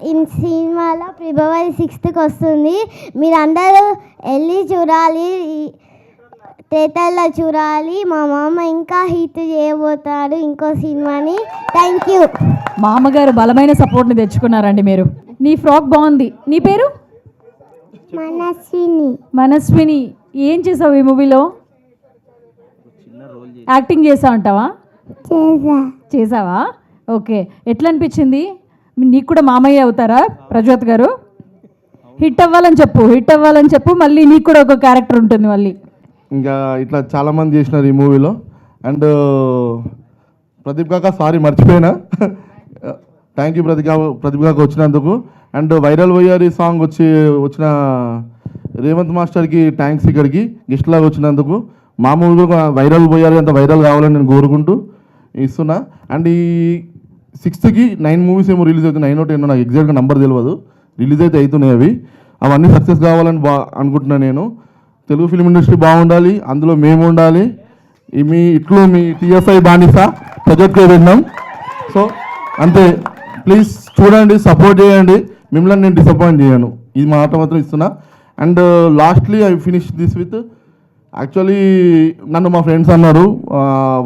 ఈ సినిమాలో ఫిబ్రవరి 6th వస్తుంది. మీరు అందరూ వెళ్ళి చూడాలి, థియేటర్లో చూడాలి. మా మామ ఇంకా హిట్ చేయబోతారు ఇంకో సినిమాని. Thank you. మా అమ్మగారు బలమైన సపోర్ట్ని తెచ్చుకున్నారండి మీరు. నీ ఫ్రాక్ బాగుంది. నీ పేరు? మనస్విని. ఏం చేసావు ఈ మూవీలో? యాక్టింగ్ చేసావు అంటావా? చేసావా? ఓకే. ఎట్లా అనిపించింది? నీకు కూడా మామయ్య అవుతారా ప్రజ్యోత్ గారు? హిట్ అవ్వాలని చెప్పు. మళ్ళీ నీకు కూడా ఒక క్యారెక్టర్ ఉంటుంది మళ్ళీ. ఇంకా ఇట్లా చాలామంది చేసినారు ఈ మూవీలో. అండ్ ప్రదీప్ కాక సారీ మర్చిపోయినా. థ్యాంక్ యూ ప్రదీప్ కాక వచ్చినందుకు. అండ్ వైరల్ పోయారు ఈ సాంగ్ వచ్చిన రేవంత్ మాస్టర్కి థ్యాంక్స్ ఇక్కడికి గెస్ట్ లాగా వచ్చినందుకు. మా మూవీ వైరల్ పోయారు, అంత వైరల్ కావాలని నేను కోరుకుంటూ ఇస్తున్నా. అండ్ ఈ 6th 9 మూవీస్ ఏమో రిలీజ్ అవుతుంది. 9 or 10 నాకు ఎగ్జాక్ట్గా నెంబర్ తెలియదు. రిలీజ్ అయితే అవుతున్నాయి అవి. అవన్నీ సక్సెస్ కావాలని అనుకుంటున్నాను నేను. తెలుగు ఫిల్మ్ ఇండస్ట్రీ బాగుండాలి, అందులో మేము ఉండాలి. మీ TFI బానిస ప్రజెక్ట్గా విన్నాం. సో అంతే. ప్లీజ్ చూడండి, సపోర్ట్ చేయండి. మిమ్మల్ని నేను డిసప్పాయింట్ చేయను, ఈ మాట మాత్రం ఇస్తున్నా. And lastly I finish this with actually నన్ను మా ఫ్రెండ్స్ అన్నారు,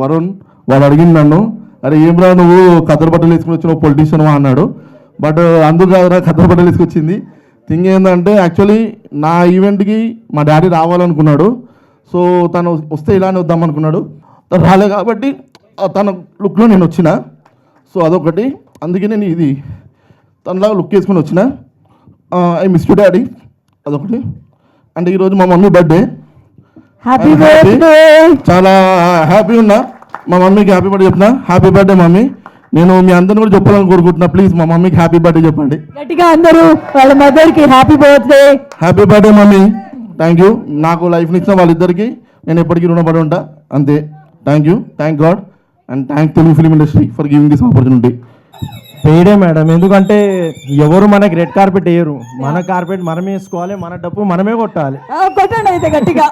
వరుణ్ వాడు అడిగింది నన్ను, అరే ఏం రా నువ్వు కద్దరు బట్టలు వేసుకుని వచ్చిన పొలిటీషియన్ అన్నాడు. బట్ అందుకు కాదురా కద్దరు బట్టలు వేసుకొచ్చింది. థింగ్ ఏంటంటే యాక్చువల్లీ నా ఈవెంట్కి మా డాడీ రావాలనుకున్నాడు. సో తను వస్తే ఇలానే వద్దామనుకున్నాడు. తను రాలే కాబట్టి తన లుక్లో నేను వచ్చిన. సో అదొకటి, అందుకే నేను ఇది తనలాగా లుక్ వేసుకుని వచ్చిన. ఐ మిస్ యూ డాడీ, అదొకటి. అంటే ఈరోజు మా మమ్మీ బర్త్డే. చాలా హ్యాపీ ఉన్నా. మా మమ్మీకి హ్యాపీ బర్త్డే చెప్తున్నా. Happy birthday mummy. నేను మీ అందరిని కూడా చెప్పాలని కోరుకుంటున్నా. ప్లీజ్ మా మమ్మీకి హ్యాపీ బర్త్డే చెప్పండి గట్టిగా అందరూ. వాళ్ళ మదర్కి happy birthday mummy. Thank you. నాకు లైఫ్ని ఇచ్చిన వాళ్ళిద్దరికి నేను ఎప్పటికీ రుణపడి ఉంటా. అంతే. Thank you. Thank God and thank Telugu film industry for giving this opportunity. పేడే మేడం, ఎందుకంటే ఎవరు మనకి రెడ్ కార్పెట్ వేయరు. మన కార్పెట్ మనమే వేసుకోవాలి, మన డప్పు మనమే కొట్టాలి. కొట్టండి అయితే గట్టిగా.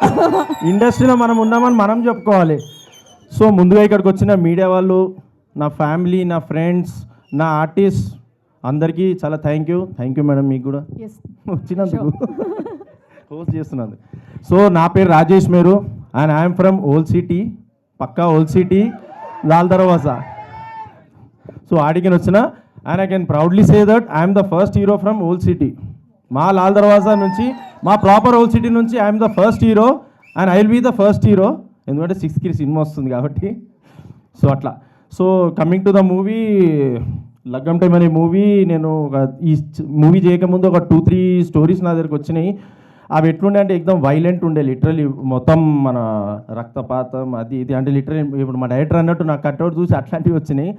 ఇండస్ట్రీలో మనం ఉన్నామని మనం చెప్పుకోవాలి. సో ముందుగా ఇక్కడికి వచ్చిన మీడియా వాళ్ళు, నా ఫ్యామిలీ, నా ఫ్రెండ్స్, నా ఆర్టిస్ట్ అందరికీ చాలా థ్యాంక్ యూ మేడం. మీకు కూడా వచ్చినందుకు, హోస్ట్ చేస్తున్నందుకు. సో నా పేరు Rajesh Meru and I'm from old city, పక్కా old city, Lal Darwaza. So ఆడికి వచ్చిన and I can proudly say that I'm the first hero from old city. మా లాల్ దర్వాజా నుంచి, మా ప్రాపర్ ఓల్డ్ సిటీ నుంచి I'm the first hero and I will be the first hero. ఎందుకంటే 6th cinema వస్తుంది కాబట్టి. So అట్లా. So coming to the movie, Laggam time అనే movie, నేను ఈ మూవీ చేయకముందు ఒక 2-3 స్టోరీస్ నా దగ్గరకు వచ్చినాయి. అవి ఎట్లుండే అంటే ఎక్దమ్ వైలెంట్ ఉండే. లిటరలీ మొత్తం మన రక్తపాతం అది ఇది అంటే లిటరలీ ఇప్పుడు మా డైరెక్టర్ అన్నట్టు నాకు కట్అవుట్ చూసి అట్లాంటివి వచ్చినాయి.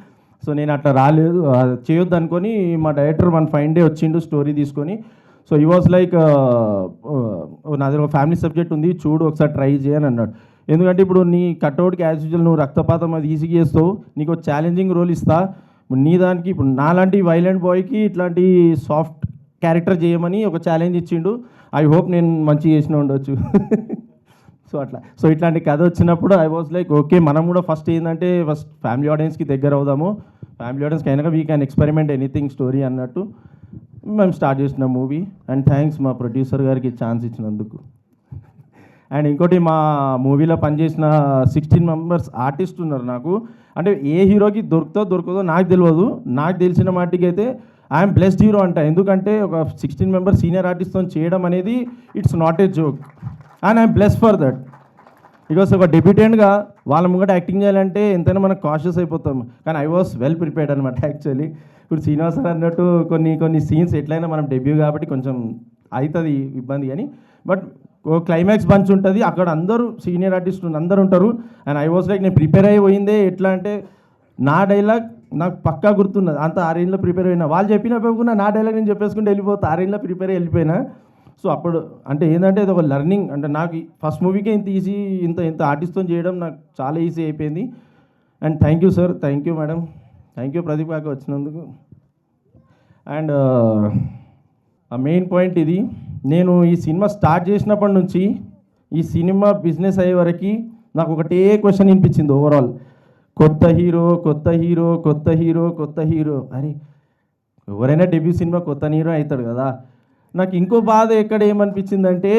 సో నేను అట్లా రాలేదు, చేయొద్దు అనుకొని మా డైరెక్టర్ 1 fine day వచ్చిండు స్టోరీ తీసుకొని. సో ఈ వాజ్ లైక్ నా దగ్గర ఒక ఫ్యామిలీ సబ్జెక్ట్ ఉంది, చూడు ఒకసారి ట్రై చేయని అన్నాడు. ఎందుకంటే ఇప్పుడు నీ కట్అవుట్కి యాజ్ యూజువల్ నువ్వు రక్తపాతం అది ఈజీగా చేస్తావు, నీకు ఛాలెంజింగ్ రోల్ ఇస్తా. నీ దానికి ఇప్పుడు నాలాంటి వైలెంట్ బాయ్కి ఇట్లాంటి సాఫ్ట్ క్యారెక్టర్ చేయమని ఒక ఛాలెంజ్ ఇచ్చిండు. ఐ హోప్ నేను మంచి చేసిన ఉండొచ్చు. సో అట్లా. సో ఇట్లాంటి కథ వచ్చినప్పుడు ఐ వాజ్ లైక్ ఓకే, మనం కూడా ఫస్ట్ ఏంటంటే ఫస్ట్ ఫ్యామిలీ ఆడియన్స్కి దగ్గర అవుదాము, ఫ్యామిలీ ఆడియన్స్కి అయినాక we can experiment anything story అన్నట్టు మేము స్టార్ట్ చేసిన మూవీ. అండ్ థ్యాంక్స్ మా ప్రొడ్యూసర్ గారికి ఛాన్స్ ఇచ్చినందుకు. అండ్ ఇంకోటి, మా మూవీలో పనిచేసిన 16 members ఆర్టిస్ట్ ఉన్నారు నాకు. అంటే ఏ హీరోకి దొరకదో నాకు తెలియదు. నాకు తెలిసిన మాటికి అయితే ఐఎమ్ బ్లెస్డ్ హీరో అంట. ఎందుకంటే ఒక 16 members సీనియర్ ఆర్టిస్ట్తో చేయడం అనేది it's not a joke and I'm blessed for that. Because ఒక డెబ్యూటెంట్గా వాళ్ళ ముంగట యాక్టింగ్ చేయాలంటే ఎంతైనా మనం కాషియస్ అయిపోతాం. కానీ ఐ వాస్ వెల్ ప్రిపేర్డ్ అనమాట. యాక్చువల్లీ ఇప్పుడు శ్రీనివాస్ సార్ అన్నట్టు కొన్ని సీన్స్ ఎట్లయినా మనం డెబ్యూ కాబట్టి కొంచెం అవుతుంది ఇబ్బంది. కానీ బట్ ఓ క్లైమాక్స్ బంచ్ ఉంటుంది, అక్కడ అందరూ సీనియర్ ఆర్టిస్ట్ అందరూ ఉంటారు. అండ్ ఐ వాస్ లైక్ నేను ప్రిపేర్ అయ్యి పోయిందే ఎట్లా అంటే నా డైలాగ్ నాకు పక్కా గుర్తున్నది. అంత 6 ఏళ్ళలో ప్రిపేర్ అయినా. వాళ్ళు చెప్పిన పోకుండా నా డైలాగ్ నేను చెప్పేసుకుంటే వెళ్ళిపోతా. 6 ఏళ్ళలో ప్రిపేర్ అయ్యి వెళ్ళిపోయినా. సో అప్పుడు అంటే ఏంటంటే ఇది ఒక లెర్నింగ్, అంటే నాకు ఫస్ట్ మూవీకే ఇంత ఈజీ, ఇంత ఆర్టిస్ట్తో చేయడం నాకు చాలా ఈజీ అయిపోయింది. And thank you sir, thank you madam, thank you Pradeep కాక వచ్చినందుకు. అండ్ ఆ మెయిన్ పాయింట్ ఇది, నేను ఈ సినిమా స్టార్ట్ చేసినప్పటి నుంచి ఈ సినిమా బిజినెస్ అయ్యే వరకు నాకు ఒకటే క్వశ్చన్ వినిపించింది ఓవరాల్, కొత్త హీరో కొత్త హీరో కొత్త హీరో కొత్త హీరో. అరే ఎవరైనా డెబ్యూ సినిమా కొత్త హీరో అవుతాడు కదా. నాకు ఇంకో బాధ ఎక్కడ ఏమనిపించిందంటే,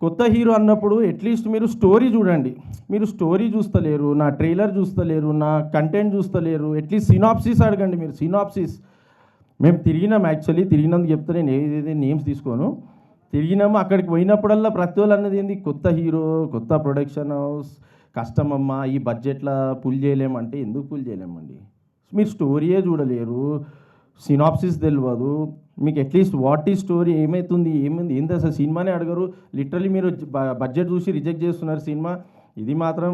కొత్త హీరో అన్నప్పుడు అట్లీస్ట్ మీరు స్టోరీ చూడండి, మీరు స్టోరీ చూస్తలేరు, నా ట్రైలర్ చూస్తలేరు, నా కంటెంట్ చూస్తలేరు, అట్లీస్ట్ సినాప్సిస్ అడగండి. మీరు సినాప్సిస్ మేము తిరిగినాం, యాక్చువల్లీ తిరిగినందుకు చెప్తే నేను ఏదైతే నేమ్స్ తీసుకోను, తిరిగినాము. అక్కడికి పోయినప్పుడల్లా ప్రతి వాళ్ళు అన్నది ఏంది, కొత్త హీరో కొత్త ప్రొడక్షన్ హౌస్ కష్టమమ్మా, ఈ బడ్జెట్లో పుల్ చేయలేమంటే ఎందుకు పుల్ చేయలేమండి? మీరు స్టోరీయే చూడలేరు, సినాప్సిస్ తెలియదు మీకు, అట్లీస్ట్ వాట్ ఈ స్టోరీ, ఏమవుతుంది ఏమైంది ఏంది అసలు సినిమానే అడగరు. లిటరలీ మీరు బడ్జెట్ చూసి రిజెక్ట్ చేస్తున్నారు సినిమా. ఇది మాత్రం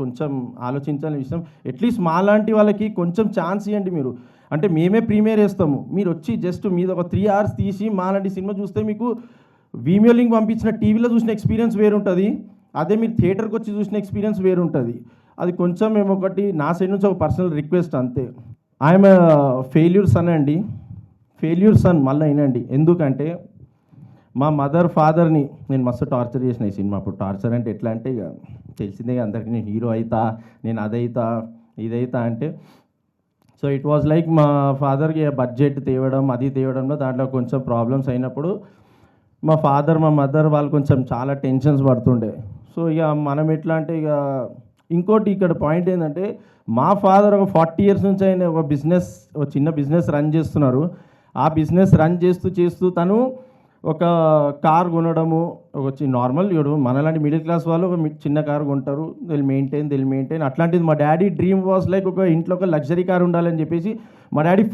కొంచెం ఆలోచించాలని విషయం. అట్లీస్ట్ మా లాంటి వాళ్ళకి కొంచెం ఛాన్స్ ఇవ్వండి మీరు. అంటే మేమే ప్రీమియర్ వేస్తాము, మీరు వచ్చి జస్ట్ మీద ఒక 3 hours తీసి మా లాంటి సినిమా చూస్తే మీకు వీమియో లింక్ పంపించిన టీవీలో చూసిన ఎక్స్పీరియన్స్ వేరుంటుంది, అదే మీరు థియేటర్కి వచ్చి చూసిన ఎక్స్పీరియన్స్ వేరుంటుంది. అది కొంచెం మేము ఒకటి నా సైడ్ నుంచి ఒక పర్సనల్ రిక్వెస్ట్ అంతే. ఐఎమ్ ఫెయిల్యూర్ సన్ అండి, ఫెయిల్యూర్ సన్ మళ్ళీ అయినండి. ఎందుకంటే మా మదర్ ఫాదర్ని నేను మస్తు టార్చర్ చేసిన ఈ సినిమా. అప్పుడు టార్చర్ అంటే ఎట్లా అంటే ఇక తెలిసిందే అందరికీ, నేను హీరో అవుతా, నేను అదైతా ఇదైతా అంటే. సో ఇట్ వాజ్ లైక్ మా ఫాదర్కి బడ్జెట్ తేవడం అది తేవడంలో దాంట్లో కొంచెం ప్రాబ్లమ్స్ అయినప్పుడు మా ఫాదర్ మా మదర్ వాళ్ళు కొంచెం చాలా టెన్షన్స్ పడుతుండే. సో ఇక మనం ఎట్లా అంటే ఇక ఇంకోటి ఇక్కడ పాయింట్ ఏంటంటే, మా ఫాదర్ ఒక 40 years నుంచి ఆయన ఒక చిన్న బిజినెస్ రన్ చేస్తున్నారు. ఆ బిజినెస్ రన్ చేస్తూ తను ఒక కార్ కొనడము, ఒక నార్మల్ మనలాంటి మిడిల్ క్లాస్ వాళ్ళు ఒక చిన్న కార్ కొంటారు, దిల్ మెయింటైన్ అట్లాంటిది. మా డాడీ డ్రీమ్ వాజ్ లైక్ ఒక ఇంట్లో ఒక లగ్జరీ కార్ ఉండాలని చెప్పేసి మా డాడీ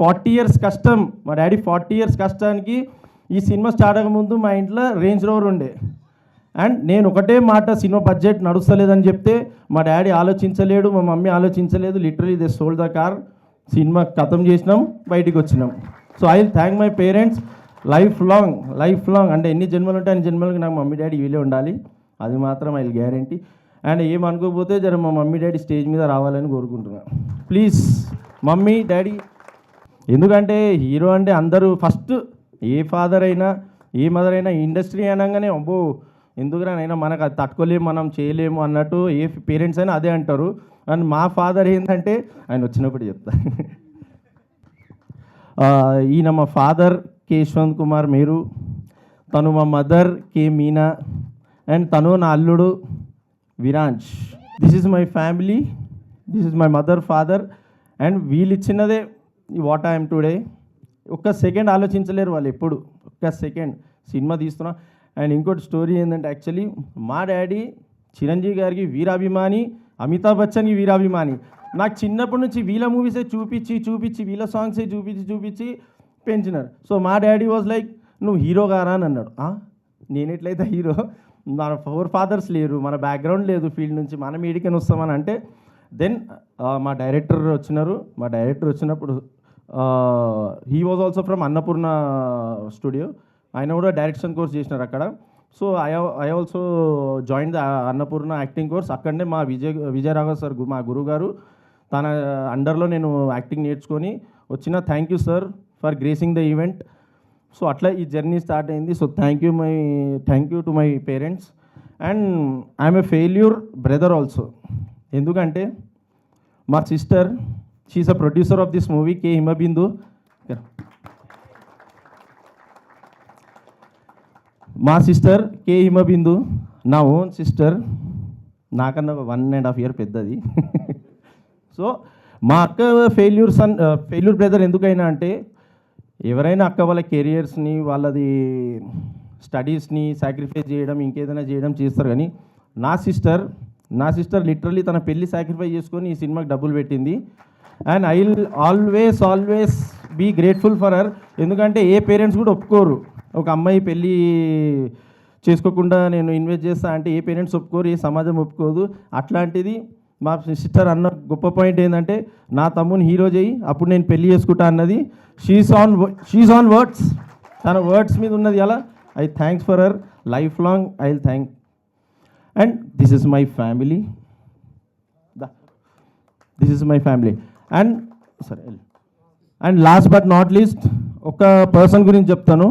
40 years కష్టానికి ఈ సినిమా స్టార్ట్ అవ్వకముందు మా ఇంట్లో రేంజ్ రోవర్ ఉండే. అండ్ నేను ఒకటే మాట, సినిమా బడ్జెట్ నడుస్తలేదని చెప్తే మా డాడీ ఆలోచించలేడు, మా మమ్మీ ఆలోచించలేదు, literally they sold the car. Cinema ఖతం చేసినాం, బయటికి వచ్చినాం. So I thank my parents life long అంటే ఎన్ని జన్మలు ఉంటే అన్ని జన్మలకి నాకు మమ్మీ డాడీ వీలే ఉండాలి, అది మాత్రం ఐ గ్యారంటీ. అండ్ ఏమనుకోకపోతే జర మా మమ్మీ డాడీ స్టేజ్ మీద రావాలని కోరుకుంటున్నాను. ప్లీజ్ మమ్మీ డాడీ, ఎందుకంటే హీరో అంటే అందరూ ఫస్ట్ ఏ ఫాదర్ అయినా ఏ మదర్ అయినా ఇండస్ట్రీ అనగానే అబ్బో ఎందుకురానైనా మనకు అది తట్టుకోలేము మనం చేయలేము అన్నట్టు ఏ పేరెంట్స్ అయినా అదే అంటారు. అండ్ మా ఫాదర్ ఏంటంటే ఆయన వచ్చినప్పుడు చెప్తా. ఈయన మా ఫాదర్ కే యశ్వంత్ కుమార్ మేరు, తను మా మదర్ కే మీనా, అండ్ తను నా అల్లుడు Viranj. This is my family, this is my mother father. And వీళ్ళు ఇచ్చినదే వాట్ ఐఎమ్ టుడే. ఒక్క సెకండ్ ఆలోచించలేరు వాళ్ళు ఎప్పుడు, ఒక్క సెకండ్ సినిమా తీస్తున్నా. అండ్ ఇంకోటి స్టోరీ ఏంటంటే, యాక్చువల్లీ మా డాడీ చిరంజీవి గారికి వీరాభిమాని, అమితాబ్ బచ్చన్కి వీరాభిమాని. నాకు చిన్నప్పటి నుంచి వీళ్ళ మూవీసే చూపించి వీళ్ళ సాంగ్సే చూపించి పెంచినారు. సో మా డాడీ వాజ్ లైక్ నువ్వు హీరో గారా అని అన్నాడు. నేను ఎట్లయితే హీరో, మన 4 fathers లేరు, మన బ్యాక్గ్రౌండ్ లేదు ఫీల్డ్ నుంచి, మనం ఏడికని వస్తామని అంటే దెన్ మా డైరెక్టర్ వచ్చినప్పుడు he was also from Annapurna studio, ఆయన కూడా డైరెక్షన్ కోర్స్ చేసినారు అక్కడ. So I also join the Annapurna acting course. అక్కడనే మా విజయరాఘవ్ సార్ మా గురుగారు తన అండర్లో నేను యాక్టింగ్ నేర్చుకొని వచ్చిన. Thank you sir for gracing the event. So అట్లా ఈ జర్నీ స్టార్ట్ అయింది. So thank you to my parents. And I'm a failure brother also. ఎందుకంటే మా sister, she's a producer of this movie, K Himabindu. మా sister కే హిమబిందు, నా own sister, నాకన్నా 1.5 years పెద్దది. So మా అక్క ఫెయిల్యూర్ బ్రదర్ ఎందుకైనా అంటే, ఎవరైనా అక్క వాళ్ళ కెరియర్స్ని వాళ్ళది స్టడీస్ని సాక్రిఫైస్ చేయడం ఇంకేదైనా చేయడం చేస్తారు, కానీ నా సిస్టర్ లిటరల్లీ తన పెళ్ళి సాక్రిఫైస్ చేసుకొని ఈ సినిమాకి డబ్బులు పెట్టింది. And I will always be grateful for her. ఎందుకంటే ఏ పేరెంట్స్ కూడా ఒప్పుకోరు ఒక అమ్మాయి పెళ్ళి చేసుకోకుండా నేను ఇన్వెస్ట్ చేస్తా అంటే, ఏ పేరెంట్స్ ఒప్పుకోరు, ఏ సమాజం ఒప్పుకోదు. అట్లాంటిది మా సిస్టర్ అన్న గొప్ప పాయింట్ ఏంటంటే, నా తమ్ముని హీరో చేయి అప్పుడు నేను పెళ్ళి చేసుకుంటా అన్నది. She's on words. తన వర్డ్స్ మీద ఉన్నది అలా I thanks for her life long I will thank. And this is my family, this is my family. And సరే, and last but not least ఒక పర్సన్ గురించి చెప్తాను.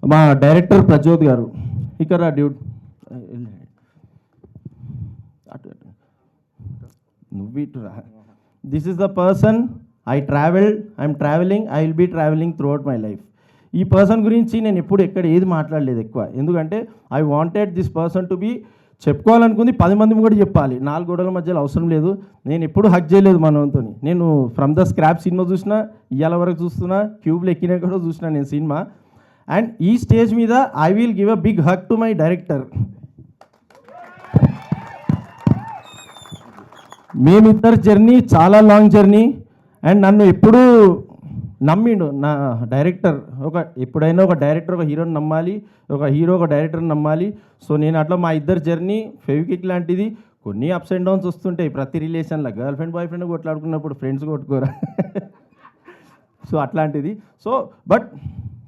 మా డైరెక్టర్ ప్రజోద్ గారు. ఇక్కడ డ్యూడ్ నువ్వు ఇటురా. This is the person I'm travelling, I will be travelling throughout my life. ఈ పర్సన్ గురించి నేను ఎప్పుడు ఎక్కడ ఏది మాట్లాడలేదు ఎక్కువ, ఎందుకంటే I wanted this person to be చెప్పుకోవాలనుకుంది 10 మంది కూడా చెప్పాలి, 4 గోడల మధ్యలో అవసరం లేదు. నేను ఎప్పుడు హక్ చేయలేదు మనతో. నేను ఫ్రమ్ ద స్క్రాప్ సినిమా చూసిన, ఇవాళ వరకు చూస్తున్నా, క్యూబ్లు ఎక్కినా కూడా చూసిన నేను సినిమా. అండ్ ఈ స్టేజ్ మీద I will give a big hug to my director. మేమిద్దరు జర్నీ చాలా లాంగ్ జర్నీ. అండ్ నన్ను ఎప్పుడూ నమ్మిండు నా డైరెక్టర్. ఎప్పుడైనా ఒక డైరెక్టర్ ఒక హీరోని నమ్మాలి, ఒక హీరో ఒక డైరెక్టర్ని నమ్మాలి. సో నేను అట్లా మా ఇద్దరు జర్నీ ఫెవికిక్ లాంటిది. కొన్ని అప్స్ అండ్ డౌన్స్ వస్తుంటాయి ప్రతి రిలేషన్లో. గర్ల్ ఫ్రెండ్ బాయ్ ఫ్రెండ్ కొట్లాడుకున్నప్పుడు ఫ్రెండ్స్ కొట్టుకోరా. సో అట్లాంటిది. సో బట్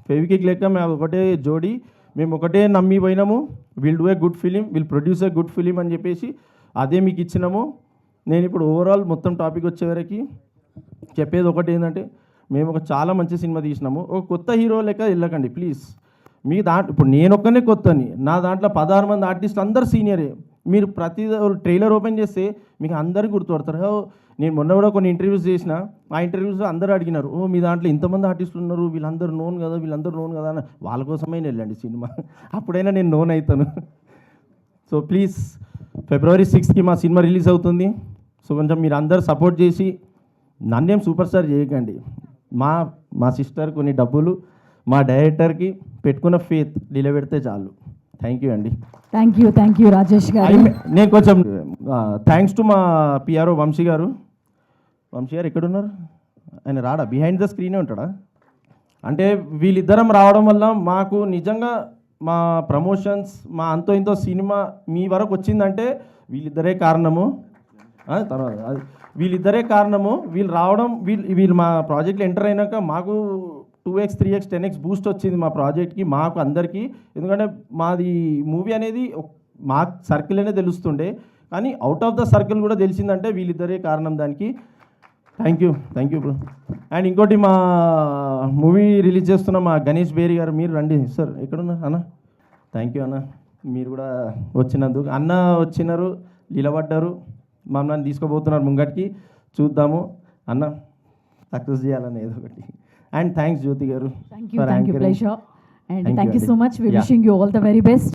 ఫెవికిక్ లెక్క మేము ఒకటే జోడీ, మేము ఒకటే నమ్మి పోయినాము. Will do a good film, will produce a good film అని చెప్పేసి అదే మీకు ఇచ్చినాము. నేను ఇప్పుడు ఓవరాల్ మొత్తం టాపిక్ వచ్చేవరకు చెప్పేది ఒకటి ఏంటంటే, మేము ఒక చాలా మంచి సినిమా తీసినాము. ఒక కొత్త హీరో లెక్క వెళ్ళకండి ప్లీజ్. మీ ఇప్పుడు నేను ఒక్కనే కొత్తని, నా దాంట్లో 16 మంది ఆర్టిస్టులు అందరు సీనియరే. మీరు ప్రతి ట్రైలర్ ఓపెన్ చేస్తే మీకు అందరికీ గుర్తుపడతారు. నేను మొన్న కూడా కొన్ని ఇంటర్వ్యూస్ చేసిన, ఆ ఇంటర్వ్యూస్లో అందరూ అడిగినారు, మీ దాంట్లో ఇంతమంది ఆర్టిస్టులు ఉన్నారు, వీళ్ళందరూ నోన్ కదా అని. వాళ్ళ కోసమైనా వెళ్ళండి సినిమా, అప్పుడైనా నేను నోన్ అవుతాను. సో ప్లీజ్ February 6th మా సినిమా రిలీజ్ అవుతుంది. సో కొంచెం మీరు అందరు సపోర్ట్ చేసి నన్నేం సూపర్ స్టార్ చేయకండి. మా సిస్టర్ కొన్ని డబ్బులు మా డైరెక్టర్కి పెట్టుకున్న ఫేత్ నిలబెడితే చాలు. థ్యాంక్ యూ అండి. థ్యాంక్ యూ రాజేష్ గారు. నేను కొంచెం థ్యాంక్స్ టు మా పిఆర్ఓ వంశీ గారు. వంశీ గారు ఎక్కడున్నారు? ఆయన రాడా? బిహైండ్ ద స్క్రీనే ఉంటాడా? అంటే వీళ్ళిద్దరం రావడం వల్ల మాకు నిజంగా మా ప్రమోషన్స్, మా అంతో ఇంతో సినిమా మీ వరకు వచ్చిందంటే వీళ్ళిద్దరే కారణము. తర్వాత వీళ్ళిద్దరే కారణము. వీళ్ళు రావడం, వీళ్ళు మా ప్రాజెక్ట్లో ఎంటర్ అయినాక మాకు 2x 3x 10x బూస్ట్ వచ్చింది మా ప్రాజెక్ట్కి, మాకు అందరికీ. ఎందుకంటే మాది మూవీ అనేది మా సర్కిల్ అనే తెలుస్తుండే, కానీ అవుట్ ఆఫ్ ద సర్కిల్ కూడా తెలిసిందంటే వీళ్ళిద్దరే కారణం దానికి. Thank you bro. అండ్ ఇంకోటి మా మూవీ రిలీజ్ చేస్తున్న మా గణేష్ బేరి గారు, మీరు రండి సార్. ఎక్కడున్నారు అన్న? థ్యాంక్ యూ అన్న, మీరు కూడా వచ్చినందుకు. అన్న వచ్చినారు, నిలబడ్డారు, మమ్మల్ని తీసుకోబోతున్నారు ముంగటికి. చూద్దాము అన్న సక్సెస్ చేయాలని ఏదో ఒకటి. అండ్ థ్యాంక్స్ జ్యోతి గారు. Thank you, pleasure. And thank you so much. We're wishing you all the very best.